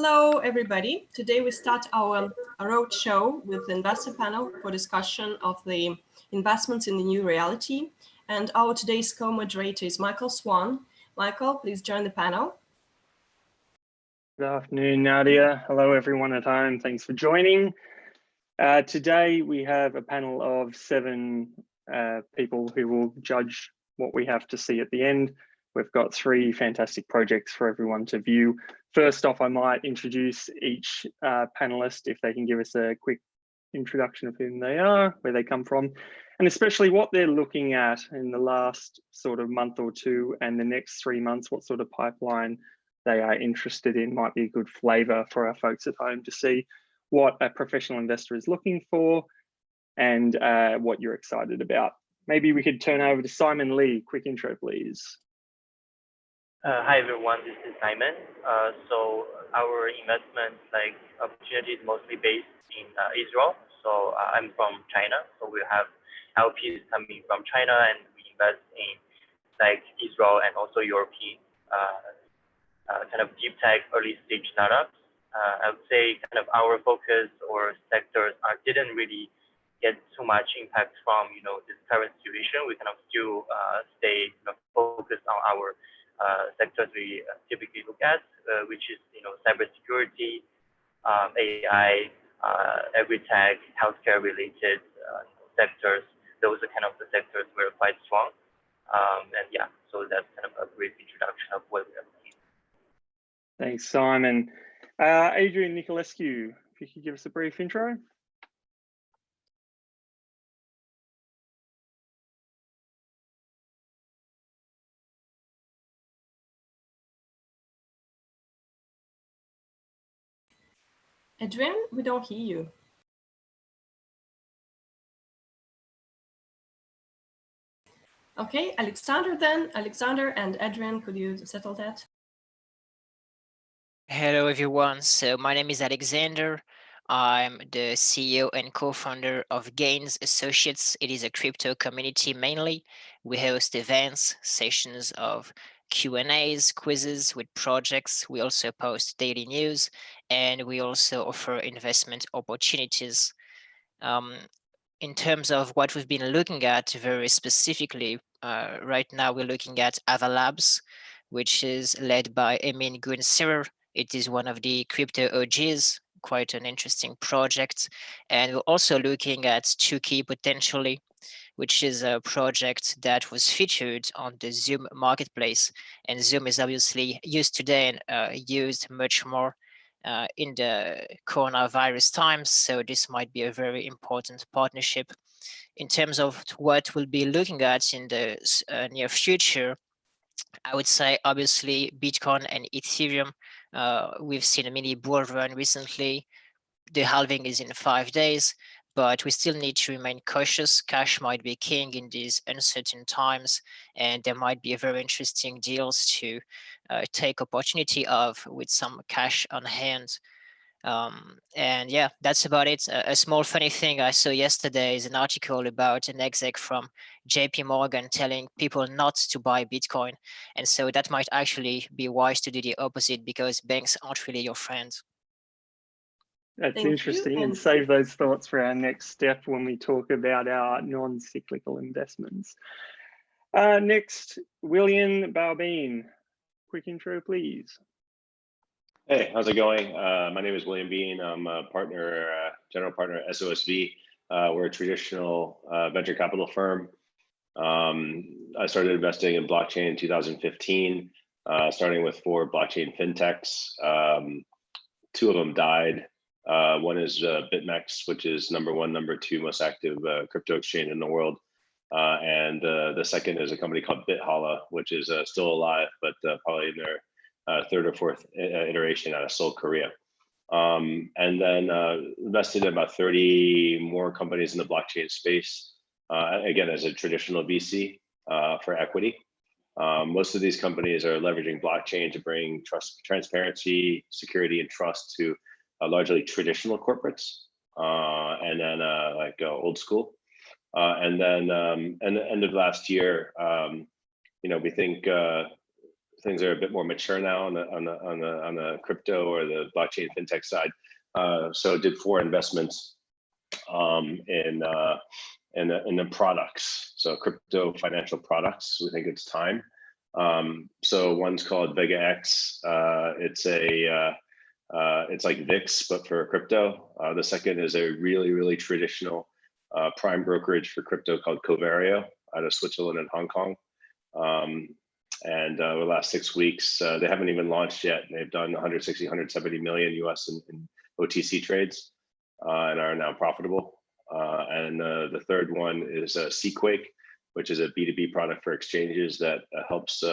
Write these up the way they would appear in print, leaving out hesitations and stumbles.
Hello, everybody. Today we start our roadshow with the investor panel for discussion of the investments in the new reality. And our today's co-moderator is Michael Swan. Michael, please join the panel. Good afternoon, Nadia. Hello, everyone at home. Thanks for joining. Today, we have a panel of 7 people who will judge what we have to see at the end. We've got 3 fantastic projects for everyone to view. First off, I might introduce each panelist if they can give us a quick introduction of who they are, where they come from, and especially what they're looking at in the last sort of month or 2 and the next 3 months, what sort of pipeline they are interested in. Might be a good flavor for our folks at home to see what a professional investor is looking for and what you're excited about. Maybe we could turn over to Simon Lee. Quick intro, please. Hi everyone, this is Simon. So our investment opportunity is mostly based in Israel. So I'm from China. So we have LPs coming from China, and we invest in Israel and also European kind of deep tech early stage startups. I would say kind of our focus or sectors didn't really get too much impact from this current situation. We kind of still stay focused on our sectors we typically look at, which is cybersecurity, AI, agri-tech, healthcare related sectors. Those are kind of the sectors we're quite strong. And yeah, so that's kind of a brief introduction of what we are looking at. Thanks, Simon. Adrian, Niculescu, if you could give us a brief intro. Adrian, we don't hear you. Okay, Alexandre then. Alexandre and Adrian, could you settle that? Hello, everyone. So my name is Alexandre. I'm the CEO and co-founder of Gains Associates. It is a crypto community mainly. We host events, sessions of Q&As, quizzes with projects. We also post daily news, and we also offer investment opportunities. In terms of what we've been looking at very specifically, right now we're looking at Ava Labs, which is led by Emin Gunserer. It is one of the crypto OGs, quite an interesting project. And we're also looking at Chuki potentially, which is a project that was featured on the Zoom marketplace. And Zoom is obviously used today and used much more in the coronavirus times. So this might be a very important partnership. In terms of what we'll be looking at in the near future, I would say obviously Bitcoin and Ethereum. We've seen a mini bull run recently. The halving is in 5 days, but we still need to remain cautious. Cash might be king in these uncertain times, and there might be very interesting deals to take opportunity of with some cash on hand. And yeah, that's about it. A small funny thing I saw yesterday is an article about an exec from JP Morgan telling people not to buy Bitcoin. And so that might actually be wise to do the opposite, because banks aren't really your friends. That's interesting, and save those thoughts for our next step when we talk about our non-cyclical investments. Next, Willian Baubin. Quick intro, please. Hey, how's it going? My name is Willian Bean. I'm a partner, general partner at SOSV. We're a traditional venture capital firm. I started investing in blockchain in 2015, starting with 4 blockchain fintechs. 2 of them died. One is BitMEX, which is #1, #2 most active crypto exchange in the world. And the second is a company called BitHalla, which is still alive, but probably in their 3rd or 4th iteration out of Seoul, Korea. And then invested in about 30 more companies in the blockchain space, again, as a traditional VC for equity. Most of these companies are leveraging blockchain to bring transparency, security, and trust to largely traditional corporates, and then old school. And then at the end of last year, we think things are a bit more mature now on the crypto or the blockchain fintech side. So did 4 investments in the products. So crypto financial products. We think it's time. So one's called Vega X. It's like VIX, but for crypto. The second is a really traditional prime brokerage for crypto called Covario out of Switzerland and Hong Kong. And the last 6 weeks, they haven't even launched yet. They've done 160, 170 million US in OTC trades and are now profitable. And the third one is Sequake, which is a B2B product for exchanges that helps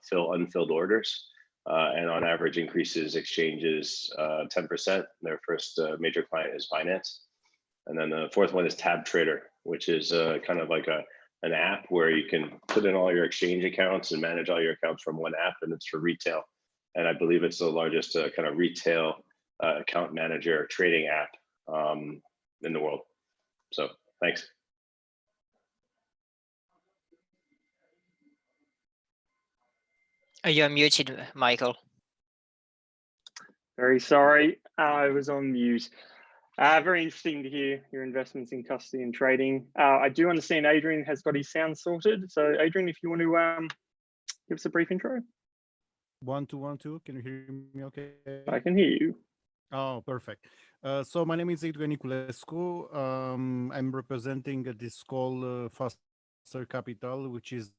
fill unfilled orders. And on average increases exchanges 10%. Their first major client is Binance. And then the fourth one is Tab Trader, which is kind of like an app where you can put in all your exchange accounts and manage all your accounts from one app, and it's for retail. And I believe it's the largest kind of retail account manager trading app in the world. So thanks. You're muted, Michael. Very sorry, I was on mute. Very interesting to hear your investments in custody and trading. I do understand Adrian has got his sound sorted. So Adrian, if you want to give us a brief intro. 1 2 1 2. Can you hear me okay? I can hear you. Oh, perfect. So my name is Adrian Niculescu. I'm representing this call Faster Capital, which is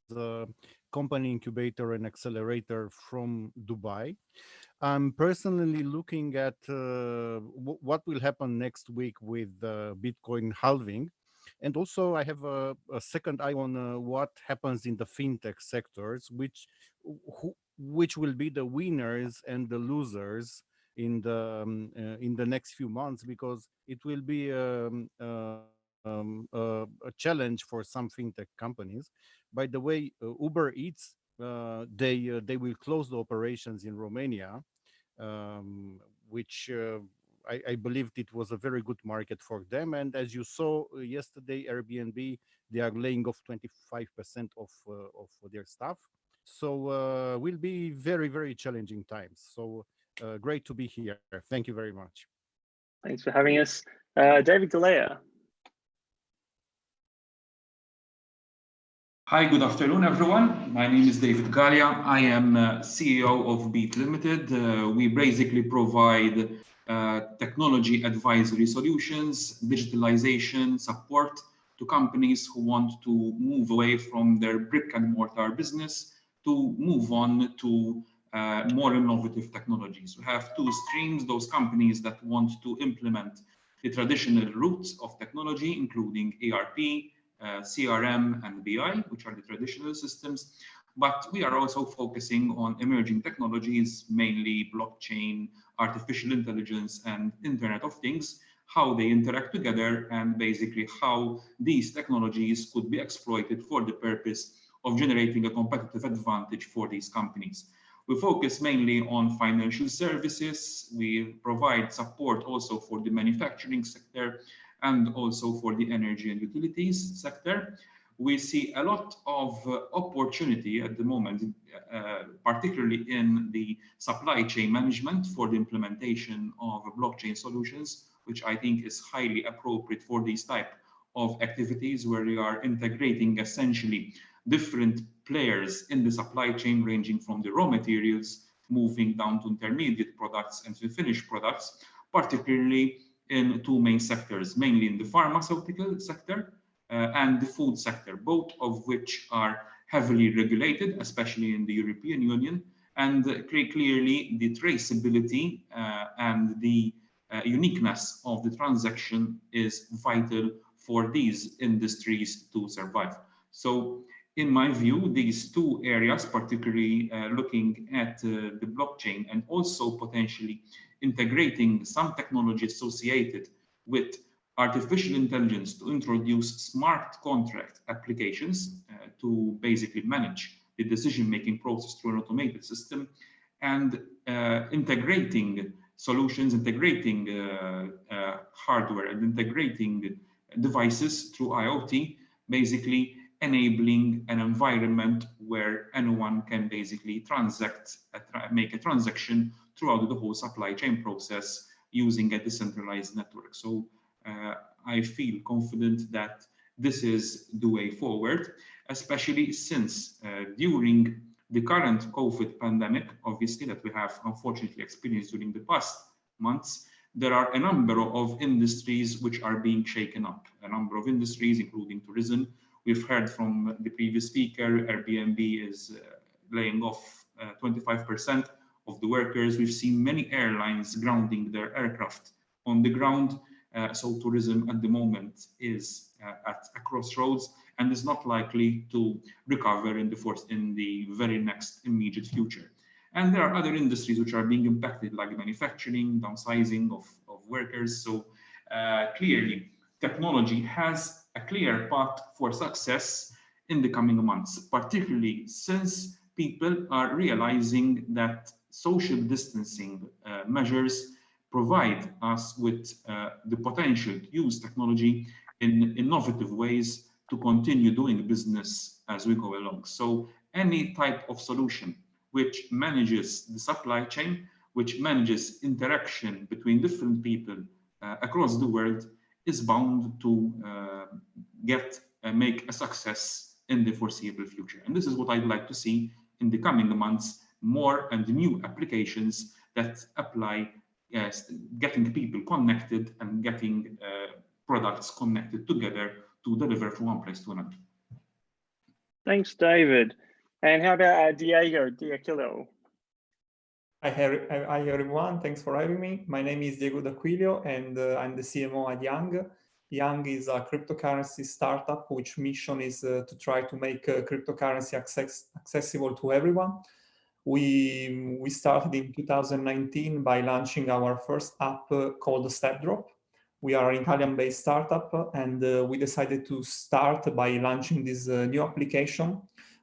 the company incubator and accelerator from Dubai. I'm personally looking at what will happen next week with Bitcoin halving. And also I have a second eye on what happens in the fintech sectors, which will be the winners and the losers in the next few months, because it will be a challenge for some fintech companies. By the way, Uber Eats, they will close the operations in Romania, which I believed it was a very good market for them. And as you saw yesterday, Airbnb, they are laying off 25% of their staff. So will be very challenging times. So great to be here. Thank you very much. Thanks for having us. David Galea. Hi, good afternoon, everyone. My name is David Galea. I am CEO of Beat Limited. We basically provide technology advisory solutions, digitalization support to companies who want to move away from their brick and mortar business to move on to more innovative technologies. We have 2 streams, those companies that want to implement the traditional routes of technology, including ERP, CRM and BI, which are the traditional systems, but we are also focusing on emerging technologies, mainly blockchain, artificial intelligence and Internet of Things, how they interact together, and basically how these technologies could be exploited for the purpose of generating a competitive advantage for these companies. We focus mainly on financial services. We provide support also for the manufacturing sector and also for the energy and utilities sector. We see a lot of opportunity at the moment, particularly in the supply chain management for the implementation of blockchain solutions, which I think is highly appropriate for these type of activities, where we are integrating essentially different players in the supply chain, ranging from the raw materials, moving down to intermediate products and to finished products, particularly in 2 main sectors, mainly in the pharmaceutical sector and the food sector, both of which are heavily regulated, especially in the European Union. And clearly the traceability and the uniqueness of the transaction is vital for these industries to survive. So in my view, these 2 areas, particularly looking at the blockchain and also potentially integrating some technology associated with artificial intelligence to introduce smart contract applications to basically manage the decision-making process through an automated system, and integrating solutions, integrating hardware and integrating devices through IoT, basically enabling an environment where anyone can basically make a transaction throughout the whole supply chain process using a decentralized network. So I feel confident that this is the way forward, especially since during the current COVID pandemic, obviously, that we have unfortunately experienced during the past months, there are a number of industries which are being shaken up. A number of industries, including tourism. We've heard from the previous speaker, Airbnb is laying off 25% of the workers. We've seen many airlines grounding their aircraft on the ground. So tourism at the moment is at a crossroads and is not likely to recover in the very next immediate future. And there are other industries which are being impacted, like manufacturing, downsizing of workers. So clearly, technology has a clear path for success in the coming months, particularly since people are realizing that social distancing measures provide us with the potential to use technology in innovative ways to continue doing business as we go along. So any type of solution which manages the supply chain, which manages interaction between different people across the world, is bound to make a success in the foreseeable future. And this is what I'd like to see in the coming months, more and new applications that apply getting people connected and getting products connected together to deliver from one place to another. Thanks, David. And how about Diego D'Aquilio? Hi everyone, thanks for having me. My name is Diego D'Aquilio and I'm the CMO at Yang. Yang is a cryptocurrency startup which mission is to try to make cryptocurrency accessible to everyone. We started in 2019 by launching our first app called Stepdrop. We are an Italian-based startup and we decided to start by launching this new application,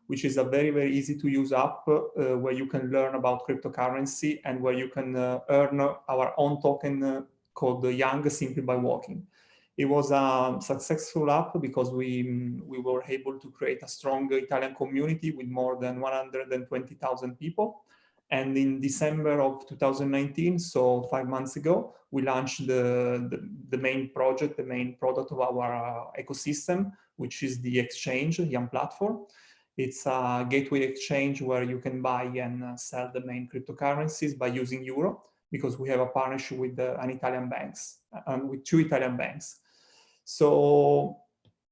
which is a very, very easy to use app where you can learn about cryptocurrency and where you can earn our own token called Yang simply by walking. It was a successful app because we were able to create a strong Italian community with more than 120,000 people. And in December of 2019, so 5 months ago, we launched the main project, the main product of our ecosystem, which is the exchange, Yang platform. It's a gateway exchange where you can buy and sell the main cryptocurrencies by using euro, because we have a partnership with an Italian banks, with 2 Italian banks. So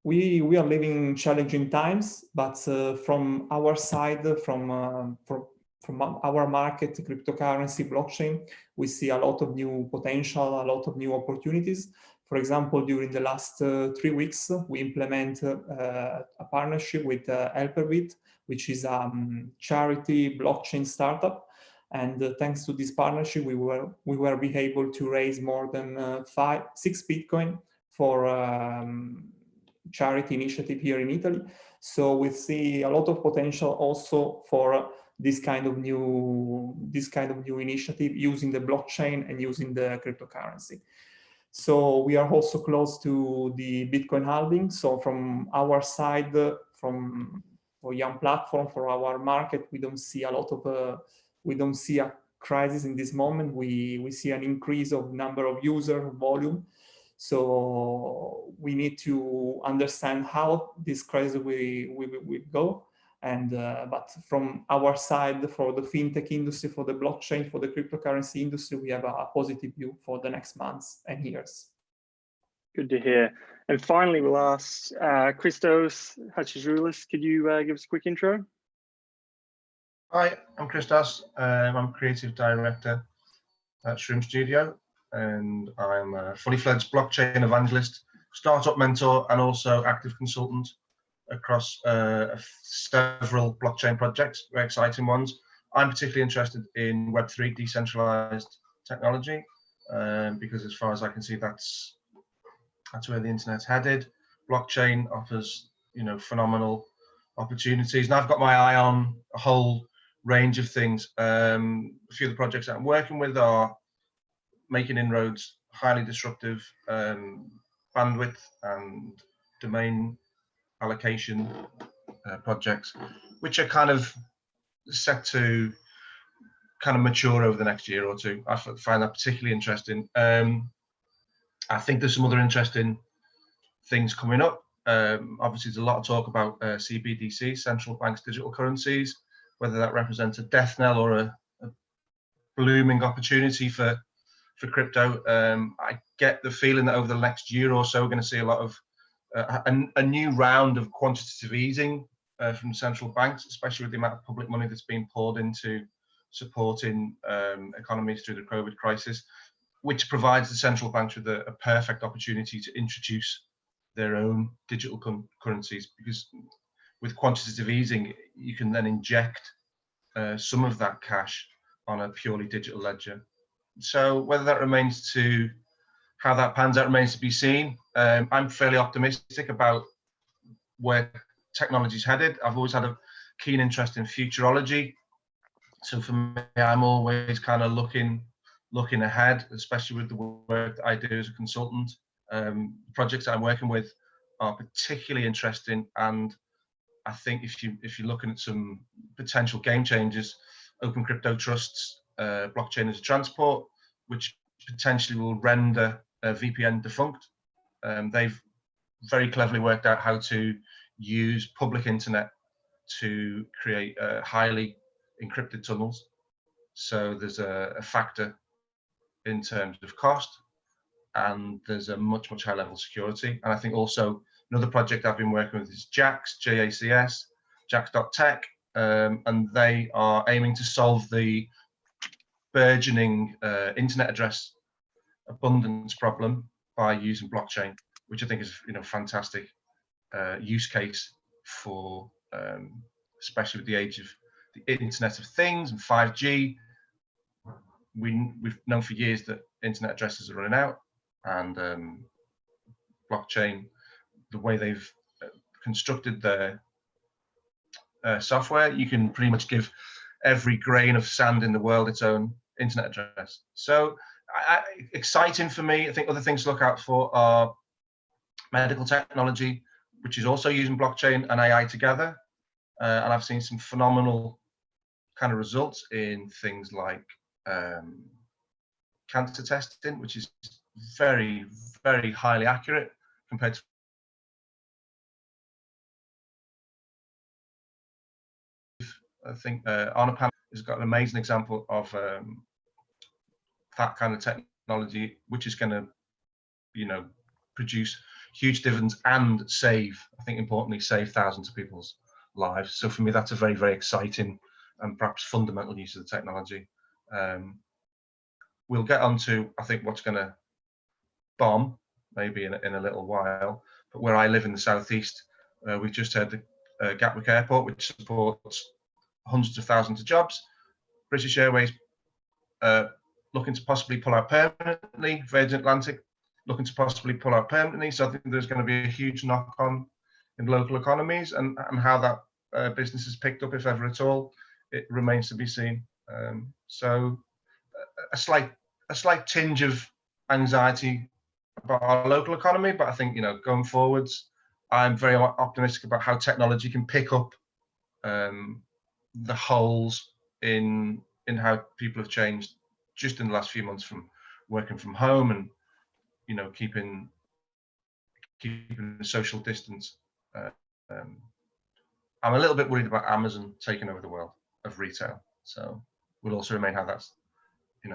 we are living in challenging times, but from our side, from our market, cryptocurrency, blockchain, we see a lot of new potential, a lot of new opportunities. For example, during the last 3 weeks, we implement a partnership with Helperbit, which is a charity blockchain startup. And thanks to this partnership, we were able to raise more than 6 Bitcoin for charity initiative here in Italy. So we see a lot of potential also for this kind of new initiative using the blockchain and using the cryptocurrency. So we are also close to the Bitcoin halving. So from our side, for Yang platform, for our market, we don't see a crisis in this moment. We see an increase of number of user volume. So we need to understand how this crisis will go. And but from our side, for the fintech industry, for the blockchain, for the cryptocurrency industry, we have a positive view for the next months and years. Good to hear. And finally, we'll ask Christos Hatjoullis. Could you give us a quick intro? Hi, I'm Christos. I'm Creative Director at Shroomstudio, and I'm a fully fledged blockchain evangelist, startup mentor, and also active consultant across several blockchain projects, very exciting ones. I'm particularly interested in Web3 decentralized technology, because as far as I can see, that's where the internet's headed. Blockchain offers, phenomenal opportunities, and I've got my eye on a whole range of things. A few of the projects that I'm working with are making inroads, highly disruptive bandwidth and domain allocation projects, which are kind of set to kind of mature over the next year or two. I find that particularly interesting. I think there's some other interesting things coming up. Obviously, there's a lot of talk about CBDC, central banks digital currencies, whether that represents a death knell or a blooming opportunity for crypto. I get the feeling that over the next year or so, we're going to see a lot of a new round of quantitative easing from central banks, especially with the amount of public money that's being poured into supporting economies through the COVID crisis, which provides the central banks with a perfect opportunity to introduce their own digital currencies, because with quantitative easing, you can then inject some of that cash on a purely digital ledger. So whether that remains to, how that pans out remains to be seen. I'm fairly optimistic about where technology's headed. I've always had a keen interest in futurology. So for me, I'm always kind of looking ahead, especially with the work that I do as a consultant. Projects that I'm working with are particularly interesting, and I think if you're looking at some potential game changers, open crypto trusts, blockchain as a transport, which potentially will render VPN defunct. They've very cleverly worked out how to use public internet to create highly encrypted tunnels. So there's a factor in terms of cost, and there's a much higher level of security. And I think also another project I've been working with is JAX, J-A-C-S, jax.tech, and they are aiming to solve the burgeoning internet address abundance problem by using blockchain, which I think is fantastic use case for especially with the age of the Internet of Things and 5G. We've known for years that internet addresses are running out, and blockchain, the way they've constructed their software, you can pretty much give every grain of sand in the world its own internet address. So exciting for me. I think other things to look out for are medical technology, which is also using blockchain and AI together. And I've seen some phenomenal kind of results in things like cancer testing, which is very highly accurate compared to I think Arnapan has got an amazing example of that kind of technology, which is going to produce huge dividends and save, I think importantly, save thousands of people's lives. So for me, that's a very exciting and perhaps fundamental use of the technology. We'll get on to, I think, what's going to bomb maybe in a little while. But where I live in the southeast, we've just heard the Gatwick Airport, which supports hundreds of thousands of jobs. British Airways looking to possibly pull out permanently. Virgin Atlantic looking to possibly pull out permanently. So I think there's going to be a huge knock-on in local economies, and how that business is picked up, if ever at all, it remains to be seen. So a slight tinge of anxiety about our local economy, but I think going forwards, I'm very optimistic about how technology can pick up the holes in how people have changed just in the last few months from working from home and keeping a social distance. I'm a little bit worried about Amazon taking over the world of retail, so we'll also remain how that's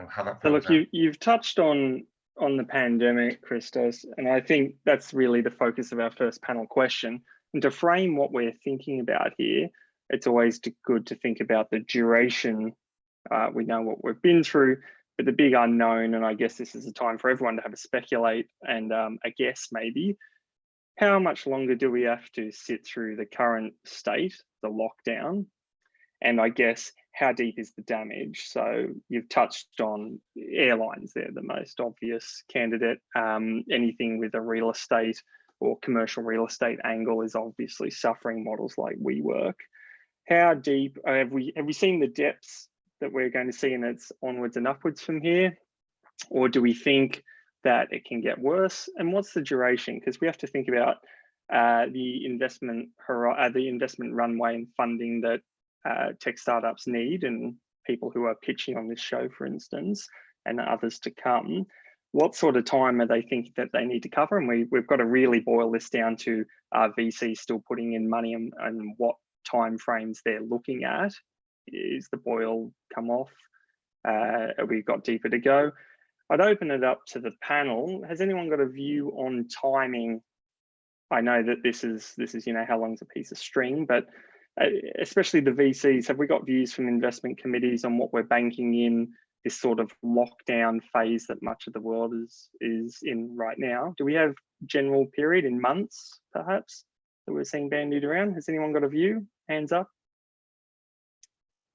how that. So look, you've touched on the pandemic, Christos, and I think that's really the focus of our first panel question. And to frame what we're thinking about here, it's always good to think about the duration. We know what we've been through, but the big unknown, and I guess this is a time for everyone to have a speculate and a guess maybe, how much longer do we have to sit through the current state, the lockdown? And I guess, how deep is the damage? So you've touched on airlines there, the most obvious candidate. Anything with a real estate or commercial real estate angle is obviously suffering, models like WeWork. How deep, have we seen the depths that we're going to see and it's onwards and upwards from here? Or do we think that it can get worse? And what's the duration? Because we have to think about the investment runway and funding that tech startups need, and people who are pitching on this show, for instance, and others to come, what sort of time are they thinking that they need to cover? And we've got to really boil this down to VCs still putting in money and what time frames they're looking at. Is the boil come off? Have we got deeper to go? I'd open it up to the panel. Has anyone got a view on timing? I know that this is how long's a piece of string, but especially the VCs, have we got views from investment committees on what we're banking in this sort of lockdown phase that much of the world is in right now? Do we have general period in months, perhaps, that we're seeing bandied around? Has anyone got a view? Hands up.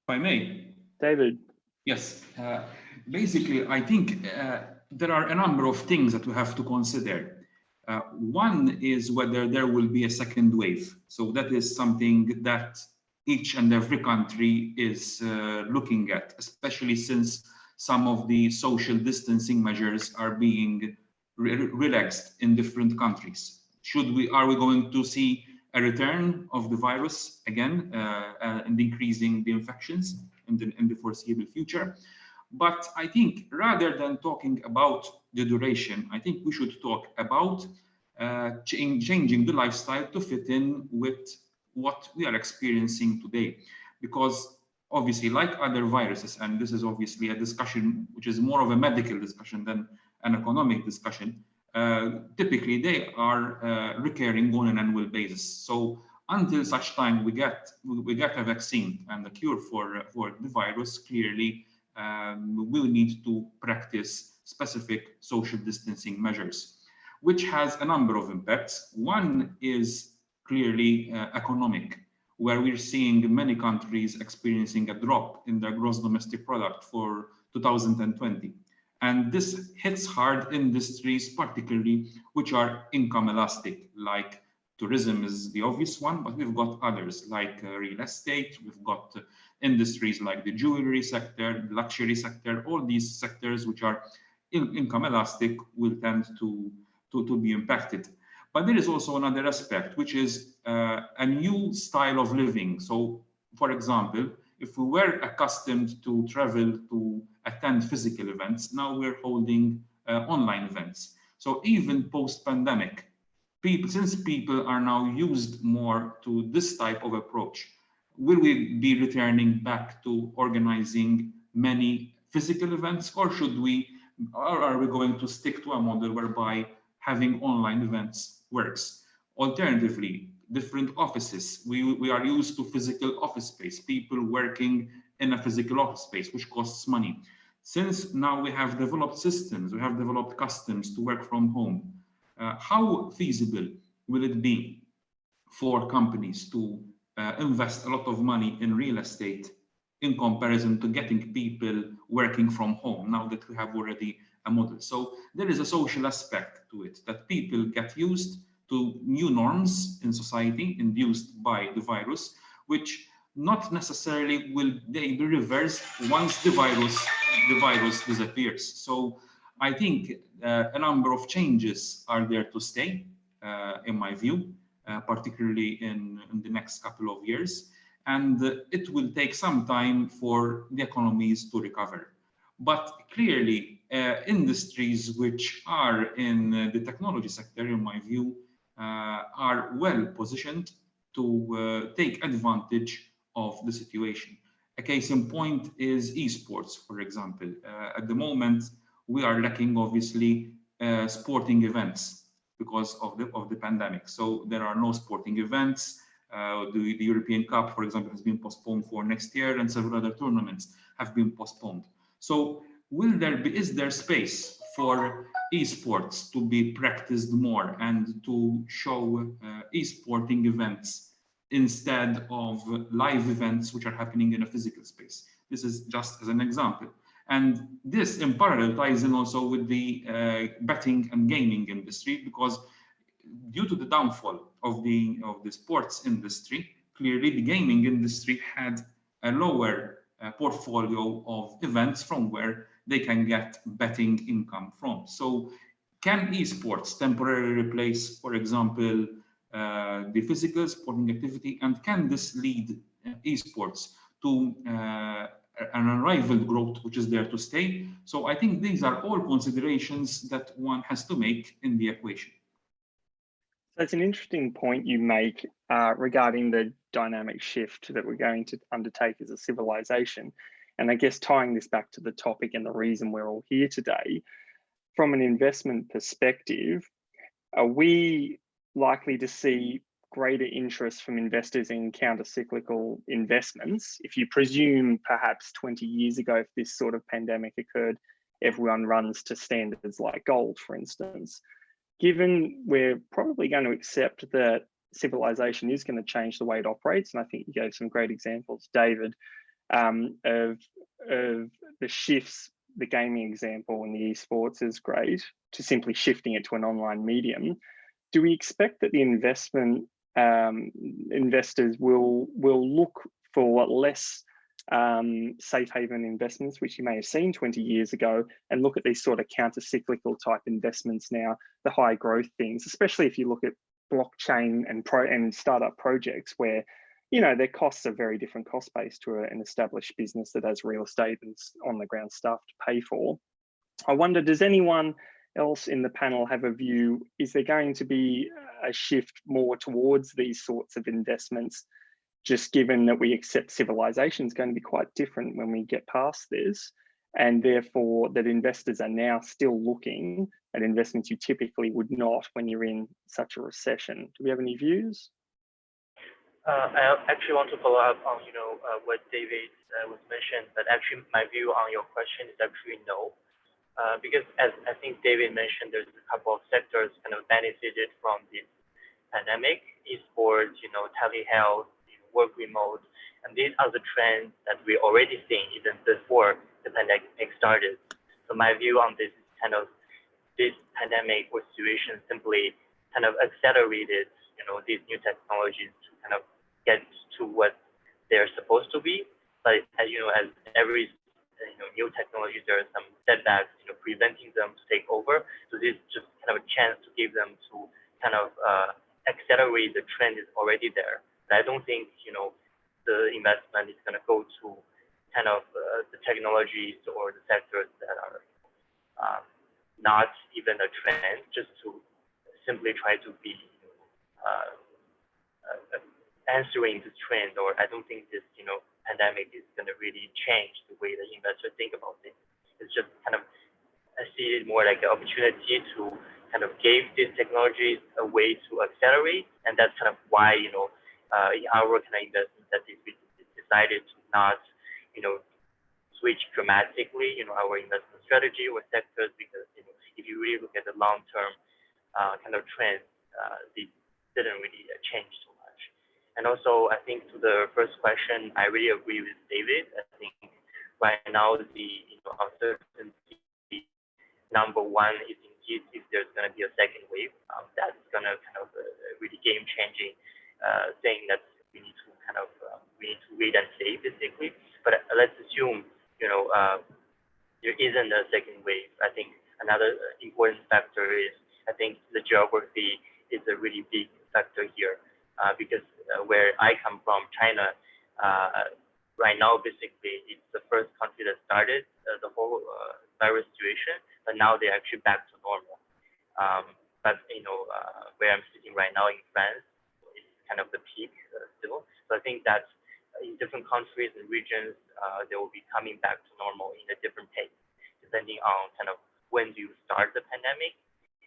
If I may. David. Yes. Basically, I think there are a number of things that we have to consider. One is whether there will be a second wave. So that is something that each and every country is looking at, especially since some of the social distancing measures are being relaxed in different countries. Are we going to see a return of the virus again and increasing the infections in the foreseeable future? But I think rather than talking about the duration, I think we should talk about changing the lifestyle to fit in with what we are experiencing today. Because obviously, like other viruses, and this is obviously a discussion which is more of a medical discussion than an economic discussion, typically they are recurring on an annual basis. So until such time we get a vaccine and a cure for the virus, clearly we'll need to practice specific social distancing measures, which has a number of impacts. One is clearly economic, where we're seeing many countries experiencing a drop in their gross domestic product for 2020. And this hits hard industries, particularly which are income elastic, like tourism is the obvious one, but we've got others like real estate, we've got industries like the jewelry sector, the luxury sector. All these sectors which are income elastic will tend to be impacted. But there is also another aspect, which is a new style of living. So, for example, if we were accustomed to travel to attend physical events, now we're holding online events. So even post-pandemic, since people are now used more to this type of approach, will we be returning back to organizing many physical events, or are we going to stick to a model whereby having online events works? Alternatively, different offices. We are used to physical office space, people working in a physical office space, which costs money. Since now we have developed systems, we have developed customs to work from home, how feasible will it be for companies to invest a lot of money in real estate in comparison to getting people working from home, now that we have already a model? So there is a social aspect to it, that people get used to new norms in society induced by the virus, which not necessarily will they be reversed once the virus disappears. So I think a number of changes are there to stay, in my view, particularly in the next couple of years. And it will take some time for the economies to recover. But clearly, industries which are in the technology sector, in my view, are well positioned to take advantage of the situation. A case in point is esports, for example. At the moment, we are lacking, obviously, sporting events because of the pandemic. So there are no sporting events. The European Cup, for example, has been postponed for next year, and several other tournaments have been postponed. So is there space for esports to be practiced more and to show esporting events instead of live events which are happening in a physical space? This is just as an example. And this in parallel ties in also with the betting and gaming industry, because due to the downfall of the sports industry, clearly the gaming industry had a lower portfolio of events from where they can get betting income from. So can esports temporarily replace, for example, the physical sporting activity, and can this lead esports to an unrivaled growth, which is there to stay? So I think these are all considerations that one has to make in the equation. That's an interesting point you make regarding the dynamic shift that we're going to undertake as a civilization. And I guess tying this back to the topic and the reason we're all here today, from an investment perspective, are we likely to see greater interest from investors in countercyclical investments? If you presume perhaps 20 years ago, if this sort of pandemic occurred, everyone runs to standards like gold, for instance. Given we're probably going to accept that civilization is going to change the way it operates, and I think you gave some great examples, David, of the shifts. The gaming example in the esports is great, to simply shifting it to an online medium. Do we expect that the investors will look for less safe haven investments, which you may have seen 20 years ago, and look at these sort of counter-cyclical type investments now, the high growth things, especially if you look at blockchain and startup projects where, you know, their costs are very different cost base to an established business that has real estate and on the ground staff to pay for. I wonder, does anyone else in the panel have a view? Is there going to be a shift more towards these sorts of investments, just given that we accept civilization is going to be quite different when we get past this, and therefore that investors are now still looking at investments you typically would not when you're in such a recession? Do we have any views? I actually want to follow up on what David was mentioned, but actually my view on your question is actually no, because as I think David mentioned, there's a couple of sectors kind of benefited from this pandemic: esports, telehealth, work remote, and these are the trends that we already seen even before the pandemic started. So my view on this is kind of this pandemic or situation simply kind of accelerated these new technologies to kind of get to what they're supposed to be. But as every new technology, there are some setbacks, preventing them to take over. So this is just kind of a chance to give them to kind of accelerate the trend is already there. But I don't think the investment is going to go to kind of the technologies or the sectors that are not even a trend, just to simply try to be answering this trend. Or I don't think this pandemic is going to really change the way the investors think about things. It's just kind of, I see it more like an opportunity to kind of give these technologies a way to accelerate, and that's kind of why in our kind of investment that we decided to not switch dramatically our investment strategy or sectors, because if you really look at the long-term kind of trends, these didn't really change too much. And also, I think to the first question, I really agree with David. I think right now the uncertainty, number one, is indeed if there's going to be a second wave. That's going to kind of really game-changing thing that we need to kind of we need to wait and see, basically. But let's assume there isn't a second wave. I think another important factor is, I think the geography is a really big factor here, because where I come from, China, right now basically it's the first country that started the whole virus situation, but now they're actually back to normal. But where I'm sitting right now in France, it's kind of the peak still. So I think that in different countries and regions, they will be coming back to normal in a different pace, depending on kind of when do you start the pandemic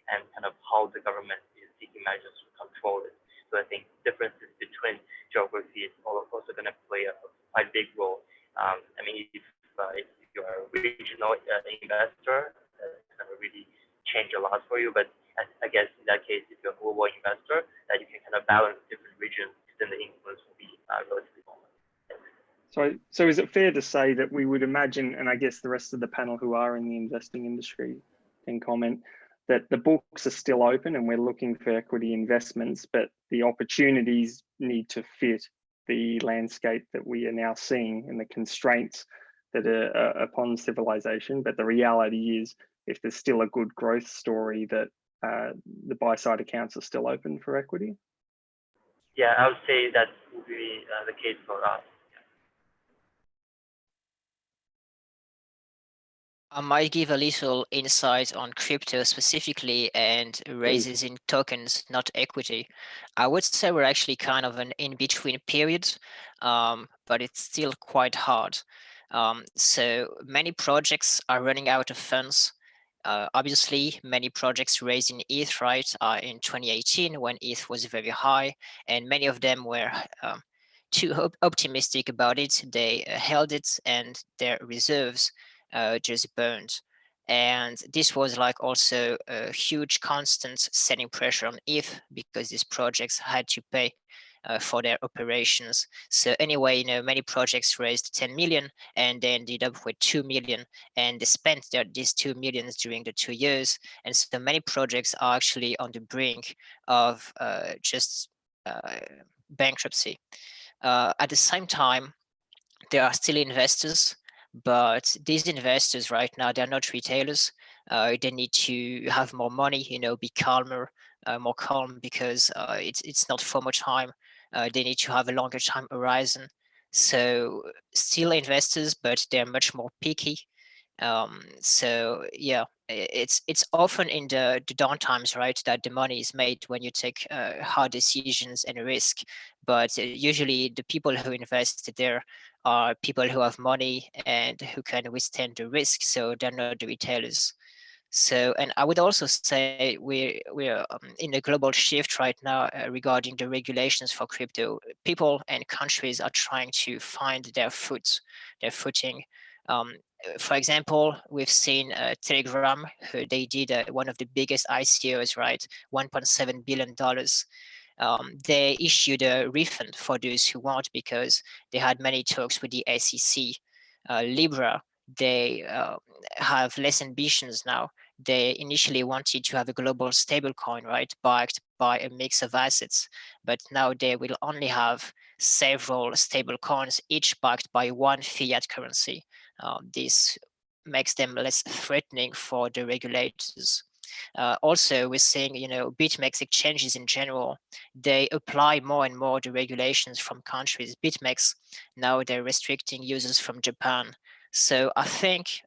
and kind of how the government is taking measures to control it. So I think differences between geographies are also going to play a quite big role. I mean, if you're a regional investor, it's going to really change a lot for you. But I guess in that case, if you're a global investor, that you can kind of balance different regions, then the influence will be relatively small. So is it fair to say that we would imagine, and I guess the rest of the panel who are in the investing industry can comment, that the books are still open and we're looking for equity investments, but the opportunities need to fit the landscape that we are now seeing and the constraints that are upon civilization? But the reality is, if there's still a good growth story, that the buy side accounts are still open for equity? yeah, I would say that would be the case for us. I might give a little insight on crypto specifically and raises in tokens, not equity. I would say we're actually kind of an in-between period, but it's still quite hard. So many projects are running out of funds. Obviously, many projects raised in ETH, right, in 2018 when ETH was very high, and many of them were too optimistic about it. They held it and their reserves just burned. And this was like also a huge constant setting pressure on ETH because these projects had to pay for their operations. So anyway, you know, many projects raised 10 million and they ended up with 2 million, and they spent these 2 millions during the 2 years. And so many projects are actually on the brink of just bankruptcy. At the same time, there are still investors, but these investors right now, they're not retailers. They need to have more money, you know, be calmer, more calm, because it's not for much time. They need to have a longer time horizon. So still investors, but they're much more picky. So yeah, it's often in the down times, right, that the money is made when you take hard decisions and risk. But usually the people who invest there are people who have money and who can withstand the risk. So they're not the retailers. So, and I would also say we're in a global shift right now regarding the regulations for crypto. People and countries are trying to find their footing. For example, we've seen Telegram, they did one of the biggest ICOs, right? $1.7 billion. They issued a refund for those who want because they had many talks with the SEC. Libra, they have less ambitions now. They initially wanted to have a global stablecoin, right, backed by a mix of assets, but now they will only have several stable coins, each backed by one fiat currency. This makes them less threatening for the regulators. Also, we're seeing, you know, BitMEX exchanges in general, they apply more and more the regulations from countries. BitMEX, now they're restricting users from Japan. So I think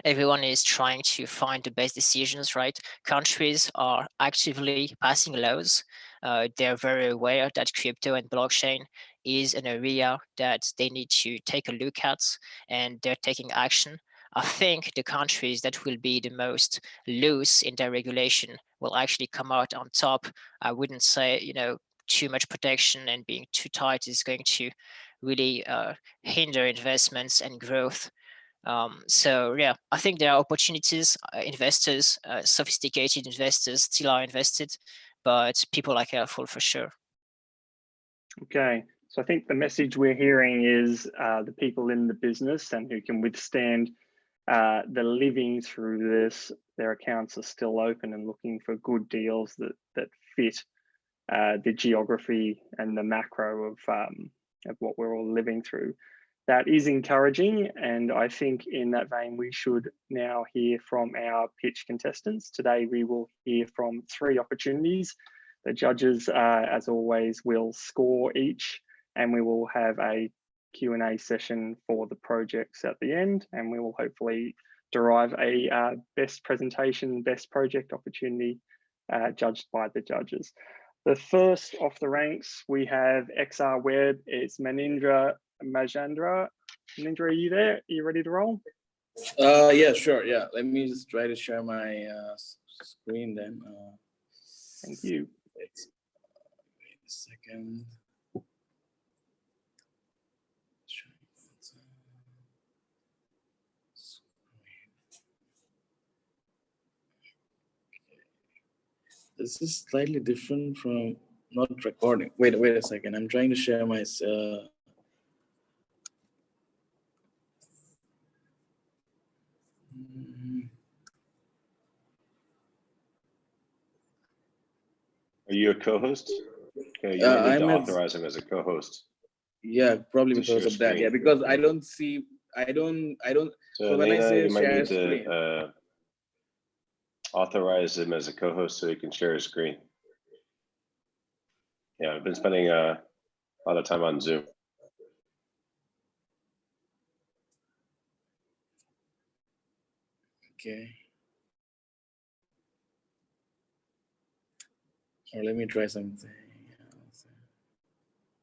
everyone is trying to find the best decisions, right? Countries are actively passing laws. They're very aware that crypto and blockchain is an area that they need to take a look at, and they're taking action. I think the countries that will be the most loose in their regulation will actually come out on top. I wouldn't say, you know, too much protection and being too tight is going to really hinder investments and growth. So yeah, I think there are opportunities. Investors, sophisticated investors still are invested, but people are careful for sure. Okay, so I think the message we're hearing is the people in the business and who can withstand the living through this, their accounts are still open and looking for good deals that fit the geography and the macro of what we're all living through. That is encouraging, and I think in that vein we should now hear from our pitch contestants. Today we will hear from 3 opportunities. The judges, as always, will score each, and we will have a Q&A session for the projects at the end, and we will hopefully derive a best presentation, best project opportunity judged by the judges. The first off the ranks, we have XR Web. It's Manindra Majandra. Manindra, are you there? Are you ready to roll? Yeah, sure. Yeah, let me just try to share my screen then. Thank you. Wait a second. This is slightly different from not recording. Wait a second. I'm trying to share my. Are you a co-host? Okay, you need to authorize him as a co-host. Yeah, probably because of that. Yeah, because I don't see. I don't. So when I say you might need screen, to authorize him as a co-host so he can share his screen. Yeah, I've been spending a lot of time on Zoom. Okay. Or let me try something.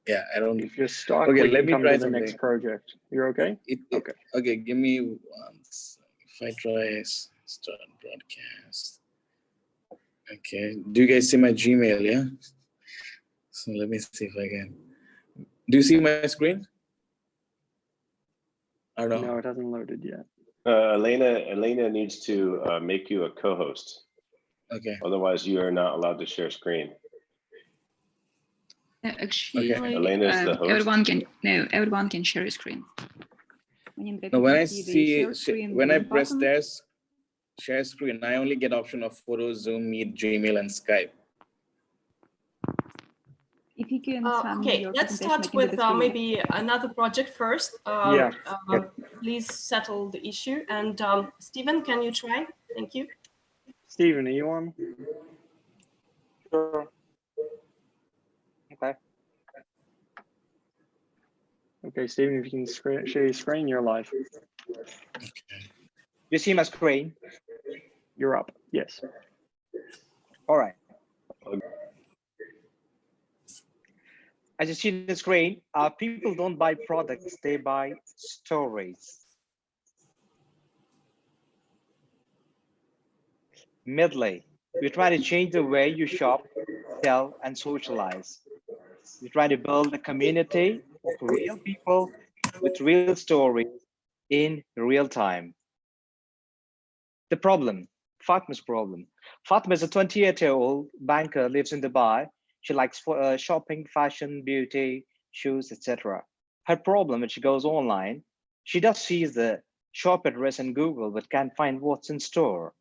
Yeah, I don't. If you're stuck, Okay, we let can me come try to the something. next project. You're okay? Okay. Okay, give me one. If I try start broadcast. Okay, do you guys see my Gmail? Yeah. So let me see if I can. Do you see my screen? Or no? No, it hasn't loaded yet. Elena needs to make you a co-host. Okay. Otherwise, you are not allowed to share screen. Actually, Elena is the host. everyone can share a screen. No, when I see when I press share screen, I only get option of photos, Zoom, Meet, Gmail, and Skype. If you can okay, let's start with maybe another project first. Please settle the issue. And Stephen, can you try? Thank you. Stephen, are you on? Sure. Okay. Okay, Stephen, if you can share your screen, you're live. You see my screen? You're up, yes. All right. As you see the screen, people don't buy products, they buy stories. Midley, we try to change the way you shop, sell, and socialize. We try to build a community of real people with real stories in real time. The problem, Fatima's problem. Fatima is a 28-year-old banker, lives in Dubai. She likes shopping, fashion, beauty, shoes, etc. Her problem when she goes online, she does see the shop address in Google, but can't find what's in store.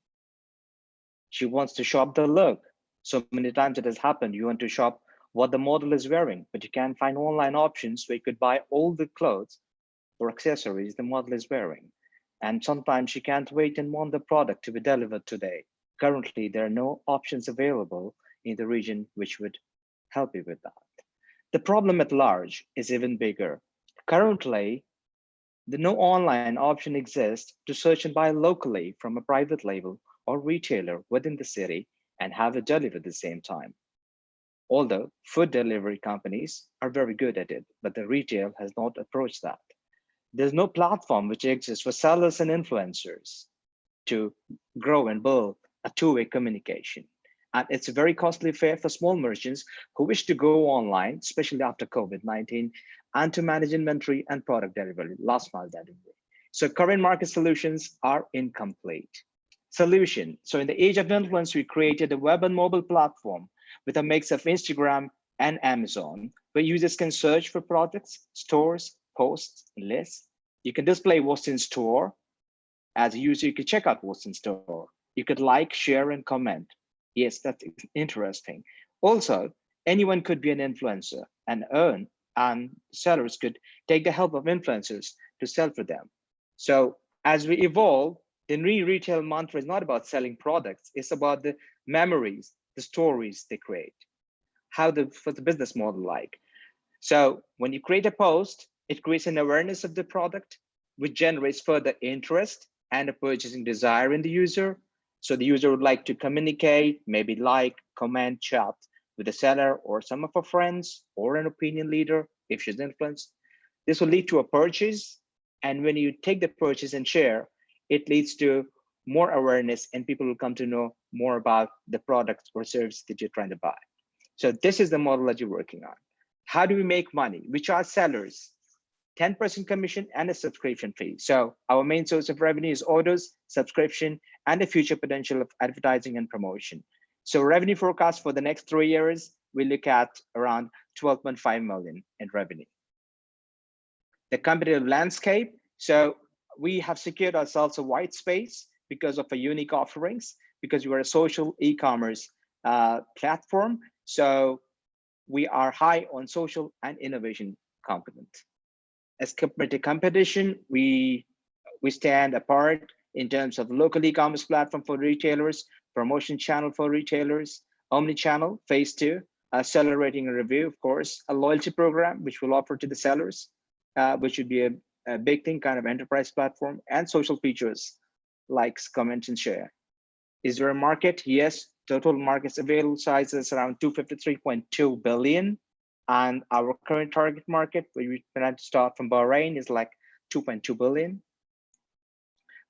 She wants to shop the look. So many times it has happened. You want to shop what the model is wearing, but you can't find online options where you could buy all the clothes or accessories the model is wearing. And sometimes you can't wait and want the product to be delivered today. Currently, there are no options available in the region which would help you with that. The problem at large is even bigger. Currently, no online option exists to search and buy locally from a private label or retailer within the city and have it delivered at the same time. Although food delivery companies are very good at it, but the retail has not approached that. There's no platform which exists for sellers and influencers to grow and build a two-way communication. And it's a very costly affair for small merchants who wish to go online, especially after COVID-19, and to manage inventory and product delivery, last mile delivery. So current market solutions are incomplete. Solution. So in the age of influence, we created a web and mobile platform with a mix of Instagram and Amazon, where users can search for products, stores, posts, lists. You can display what's in store. As a user, you could check out what's in store. You could like, share, and comment. Yes, that's interesting. Also, anyone could be an influencer and earn, and sellers could take the help of influencers to sell for them. So as we evolve, the new retail mantra is not about selling products. It's about the memories, the stories they create, what's the business model like. So when you create a post, it creates an awareness of the product, which generates further interest and a purchasing desire in the user. So the user would like to communicate, maybe like, comment, chat with the seller or some of her friends or an opinion leader if she's influenced. This will lead to a purchase. And when you take the purchase and share, it leads to more awareness and people will come to know more about the products or service that you're trying to buy. So this is the model that you're working on. How do we make money? We charge sellers 10% commission and a subscription fee. So our main source of revenue is orders, subscription, and the future potential of advertising and promotion. So revenue forecast for the next 3 years, we look at around 12.5 million in revenue. The competitive landscape. So we have secured ourselves a white space because of our unique offerings, because we're a social e-commerce platform. So we are high on social and innovation component. As compared to competition, we stand apart in terms of local e-commerce platform for retailers, promotion channel for retailers, omni-channel, phase 2, a seller rating and review, of course, a loyalty program, which will offer to the sellers, which would be a big thing, kind of enterprise platform, and social features, likes, comment, and share. Is there a market? Yes, total markets available size is around 253.2 billion. And our current target market, where we plan to start from Bahrain, is like 2.2 billion.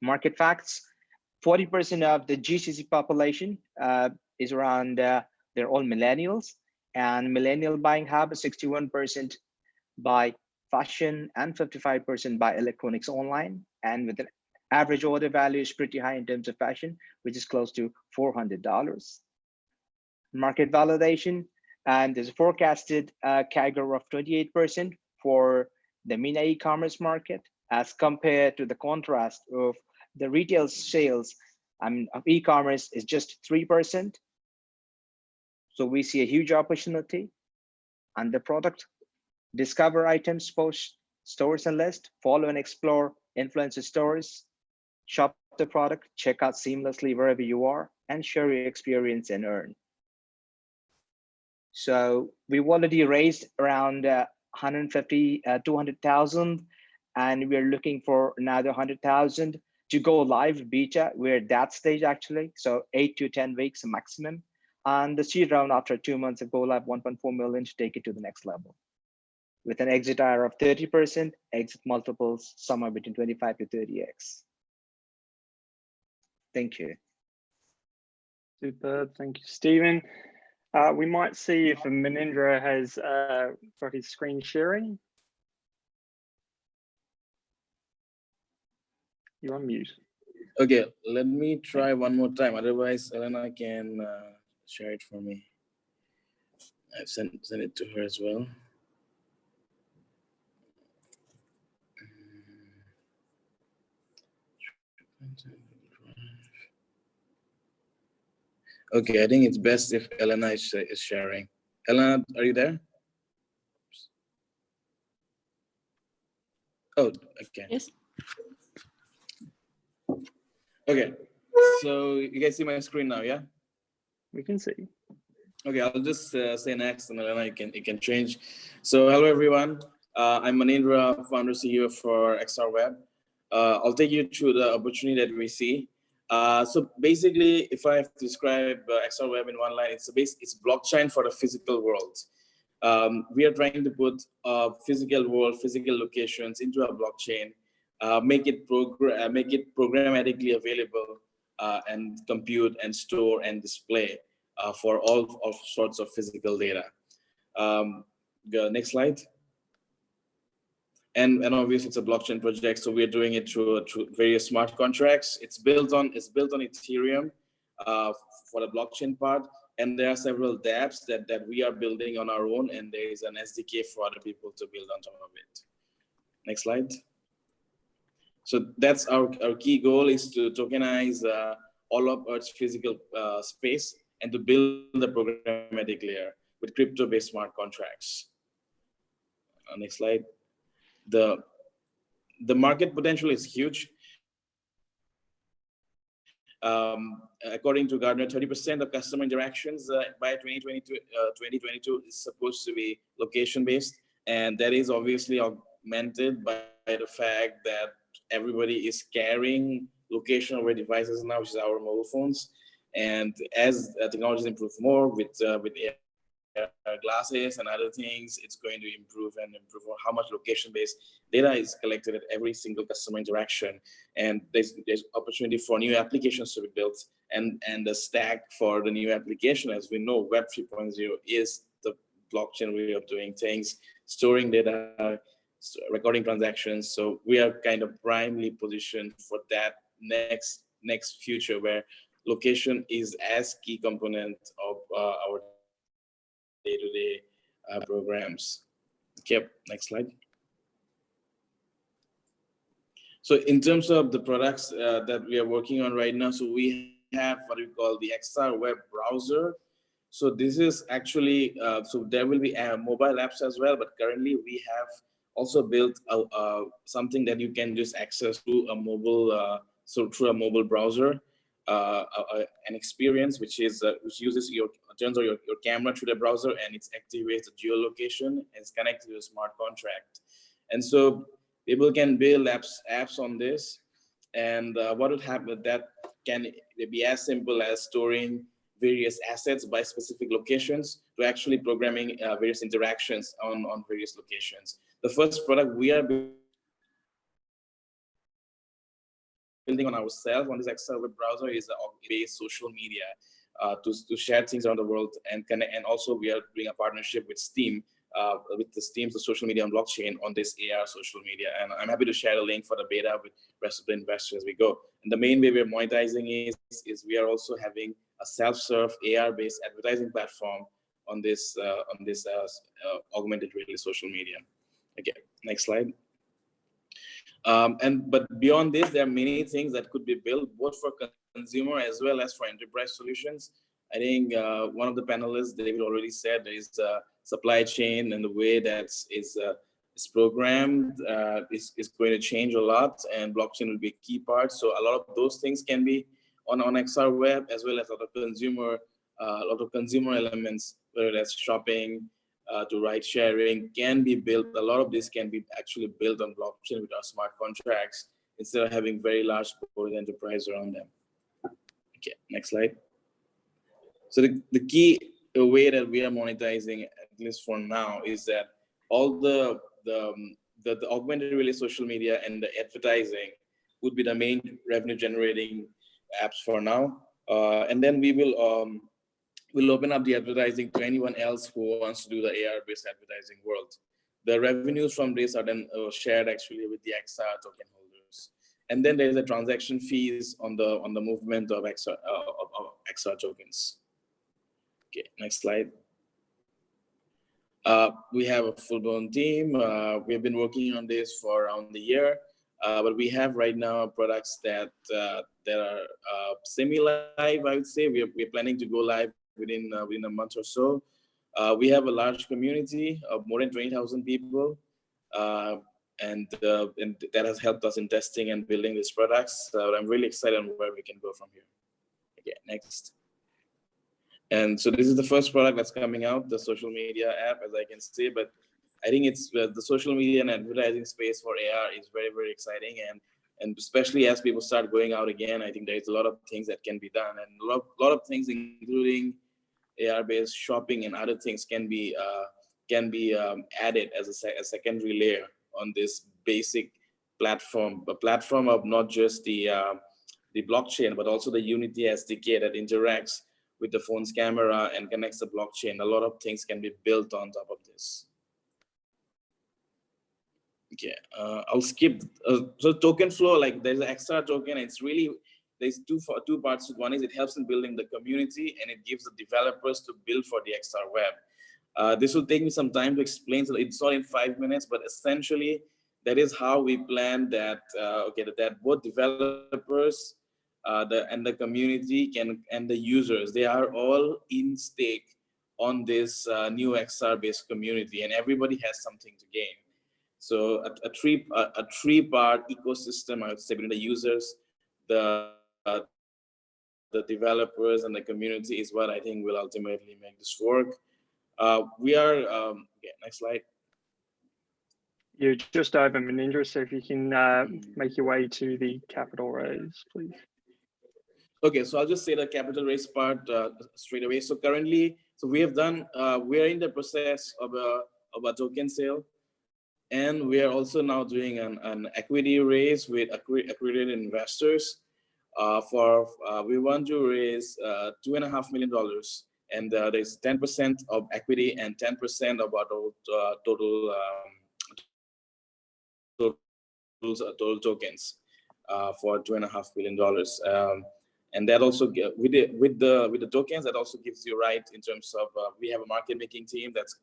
Market facts, 40% of the GCC population is around, they're all millennials, and millennial buying habits, 61% by fashion and 55% by electronics online, and with an average order value is pretty high in terms of fashion, which is close to $400. Market validation, and there's a forecasted CAGR of 28% for the MENA e-commerce market, as compared to the contrast of the retail sales of e-commerce is just 3%. So we see a huge opportunity. And the product, discover items, post stores and list, follow and explore influencer stories, shop the product, check out seamlessly wherever you are, and share your experience and earn. So we've already raised around 200,000, and we're looking for another 100,000 to go live beta. We're at that stage actually, so 8 to 10 weeks maximum. And the seed round after 2 months of go live, 1.4 million to take it to the next level. With an exit IR of 30%, exit multiples somewhere between 25 to 30x. Thank you. Superb, thank you, Stephen. We might see if Manindra has got his screen sharing. You're on mute. Okay, let me try one more time. Otherwise, Elena can share it for me. I've sent it to her as well. Okay, I think it's best if Elena is sharing. Elena, are you there? Oh, okay. Yes. Okay, so you guys see my screen now, yeah? We can see. Okay, I'll just say next, and Elena, you can change. So hello, everyone. I'm Manindra, founder CEO for XR Web. I'll take you through the opportunity that we see. So basically, if I have to describe XR Web in one line, it's blockchain for the physical world. We are trying to put physical world, physical locations into a blockchain, make it programmatically available, and compute and store and display for all sorts of physical data. The next slide. And obviously it's a blockchain project, so we're doing it through various smart contracts. It's built on Ethereum for the blockchain part, and there are several dApps that we are building on our own, and there is an SDK for other people to build on top of it. Next slide. So that's our key goal, is to tokenize all of Earth's physical space and to build the programmatic layer with crypto-based smart contracts. Next slide. The market potential is huge. According to Gartner, 30% of customer interactions by 2022 is supposed to be location-based, and that is obviously augmented by the fact that everybody is carrying location-aware devices now, which is our mobile phones. And as technologies improve more with glasses and other things, it's going to improve how much location-based data is collected at every single customer interaction. And there's opportunity for new applications to be built, and the stack for the new application, as we know, Web 3.0 is the blockchain way of doing things, storing data, recording transactions. So we are kind of primarily positioned for that next future, where location is as key component of our day-to-day programs. Okay, next slide. So in terms of the products that we are working on right now, so we have what we call the XR Web Browser. So this is actually, so there will be mobile apps as well, but currently we have also built something that you can just access through a mobile, through a mobile browser. an experience which uses turns on your camera through the browser, and it activates the geolocation and it's connected to a smart contract. And so people can build apps on this, and what would happen, that can be as simple as storing various assets by specific locations to actually programming various interactions on various locations. The first product we are building on ourselves on this XR web browser is based social media to share things around the world and connect. And also we are doing a partnership with Steam, with the Steam's the social media and blockchain on this AR social media. And I'm happy to share a link for the beta with rest of the investors as we go. And the main way we're monetizing is we are also having a self-serve AR-based advertising platform on this augmented reality social media. Okay, next slide. But beyond this, there are many things that could be built both for consumer as well as for enterprise solutions. I think one of the panelists, David, already said there is supply chain, and the way that is programmed is going to change a lot, and blockchain will be a key part. So a lot of those things can be on XR web, as well as a lot of consumer elements, whether that's shopping, to ride sharing, can be built. A lot of this can be actually built on blockchain with our smart contracts instead of having very large corporate enterprise around them. Okay, next slide. So the key way that we are monetizing, at least for now, is that all the augmented reality social media and the advertising would be the main revenue generating apps for now. And then we will we'll open up the advertising to anyone else who wants to do the AR-based advertising world. The revenues from this are then shared actually with the XR token holders. And then there's a transaction fees on the movement of XR tokens. Okay, next slide. We have a full-blown team. We've been working on this for around a year, but we have right now products that are semi-live, I would say. We're planning to go live within a month or so. We have a large community of more than 20,000 people, and that has helped us in testing and building these products. So I'm really excited on where we can go from here. Okay, next. And so this is the first product that's coming out, the social media app, as I can see. But I think it's the social media and advertising space for AR is very, very exciting, and especially as people start going out again, I think there's a lot of things that can be done, and a lot of things, including AR-based shopping and other things, can be added as a secondary layer on this basic platform, a platform of not just the blockchain, but also the Unity SDK that interacts with the phone's camera and connects the blockchain. A lot of things can be built on top of this. Okay, I'll skip. So token flow, like there's an XR token. It's really, there's two parts. One is it helps in building the community, and it gives the developers to build for the XR web. This will take me some time to explain, so it's not in 5 minutes, but essentially that is how we plan that. That both developers and the community and the users, they are all in stake on this new XR-based community, and everybody has something to gain. So a three-part ecosystem, I would say, between the users, the developers, and the community is what I think will ultimately make this work. We are, next slide. You're just over Manindra, so if you can make your way to the capital raise, please. Okay, so I'll just say the capital raise part straight away. So currently, we have done, we are in the process of a token sale. And we are also now doing an equity raise with accredited investors. We want to raise $2.5 million, and there's 10% of equity and 10% of our total tokens for $2.5 million. And that also with the tokens, that also gives you right in terms of we have a market making team that's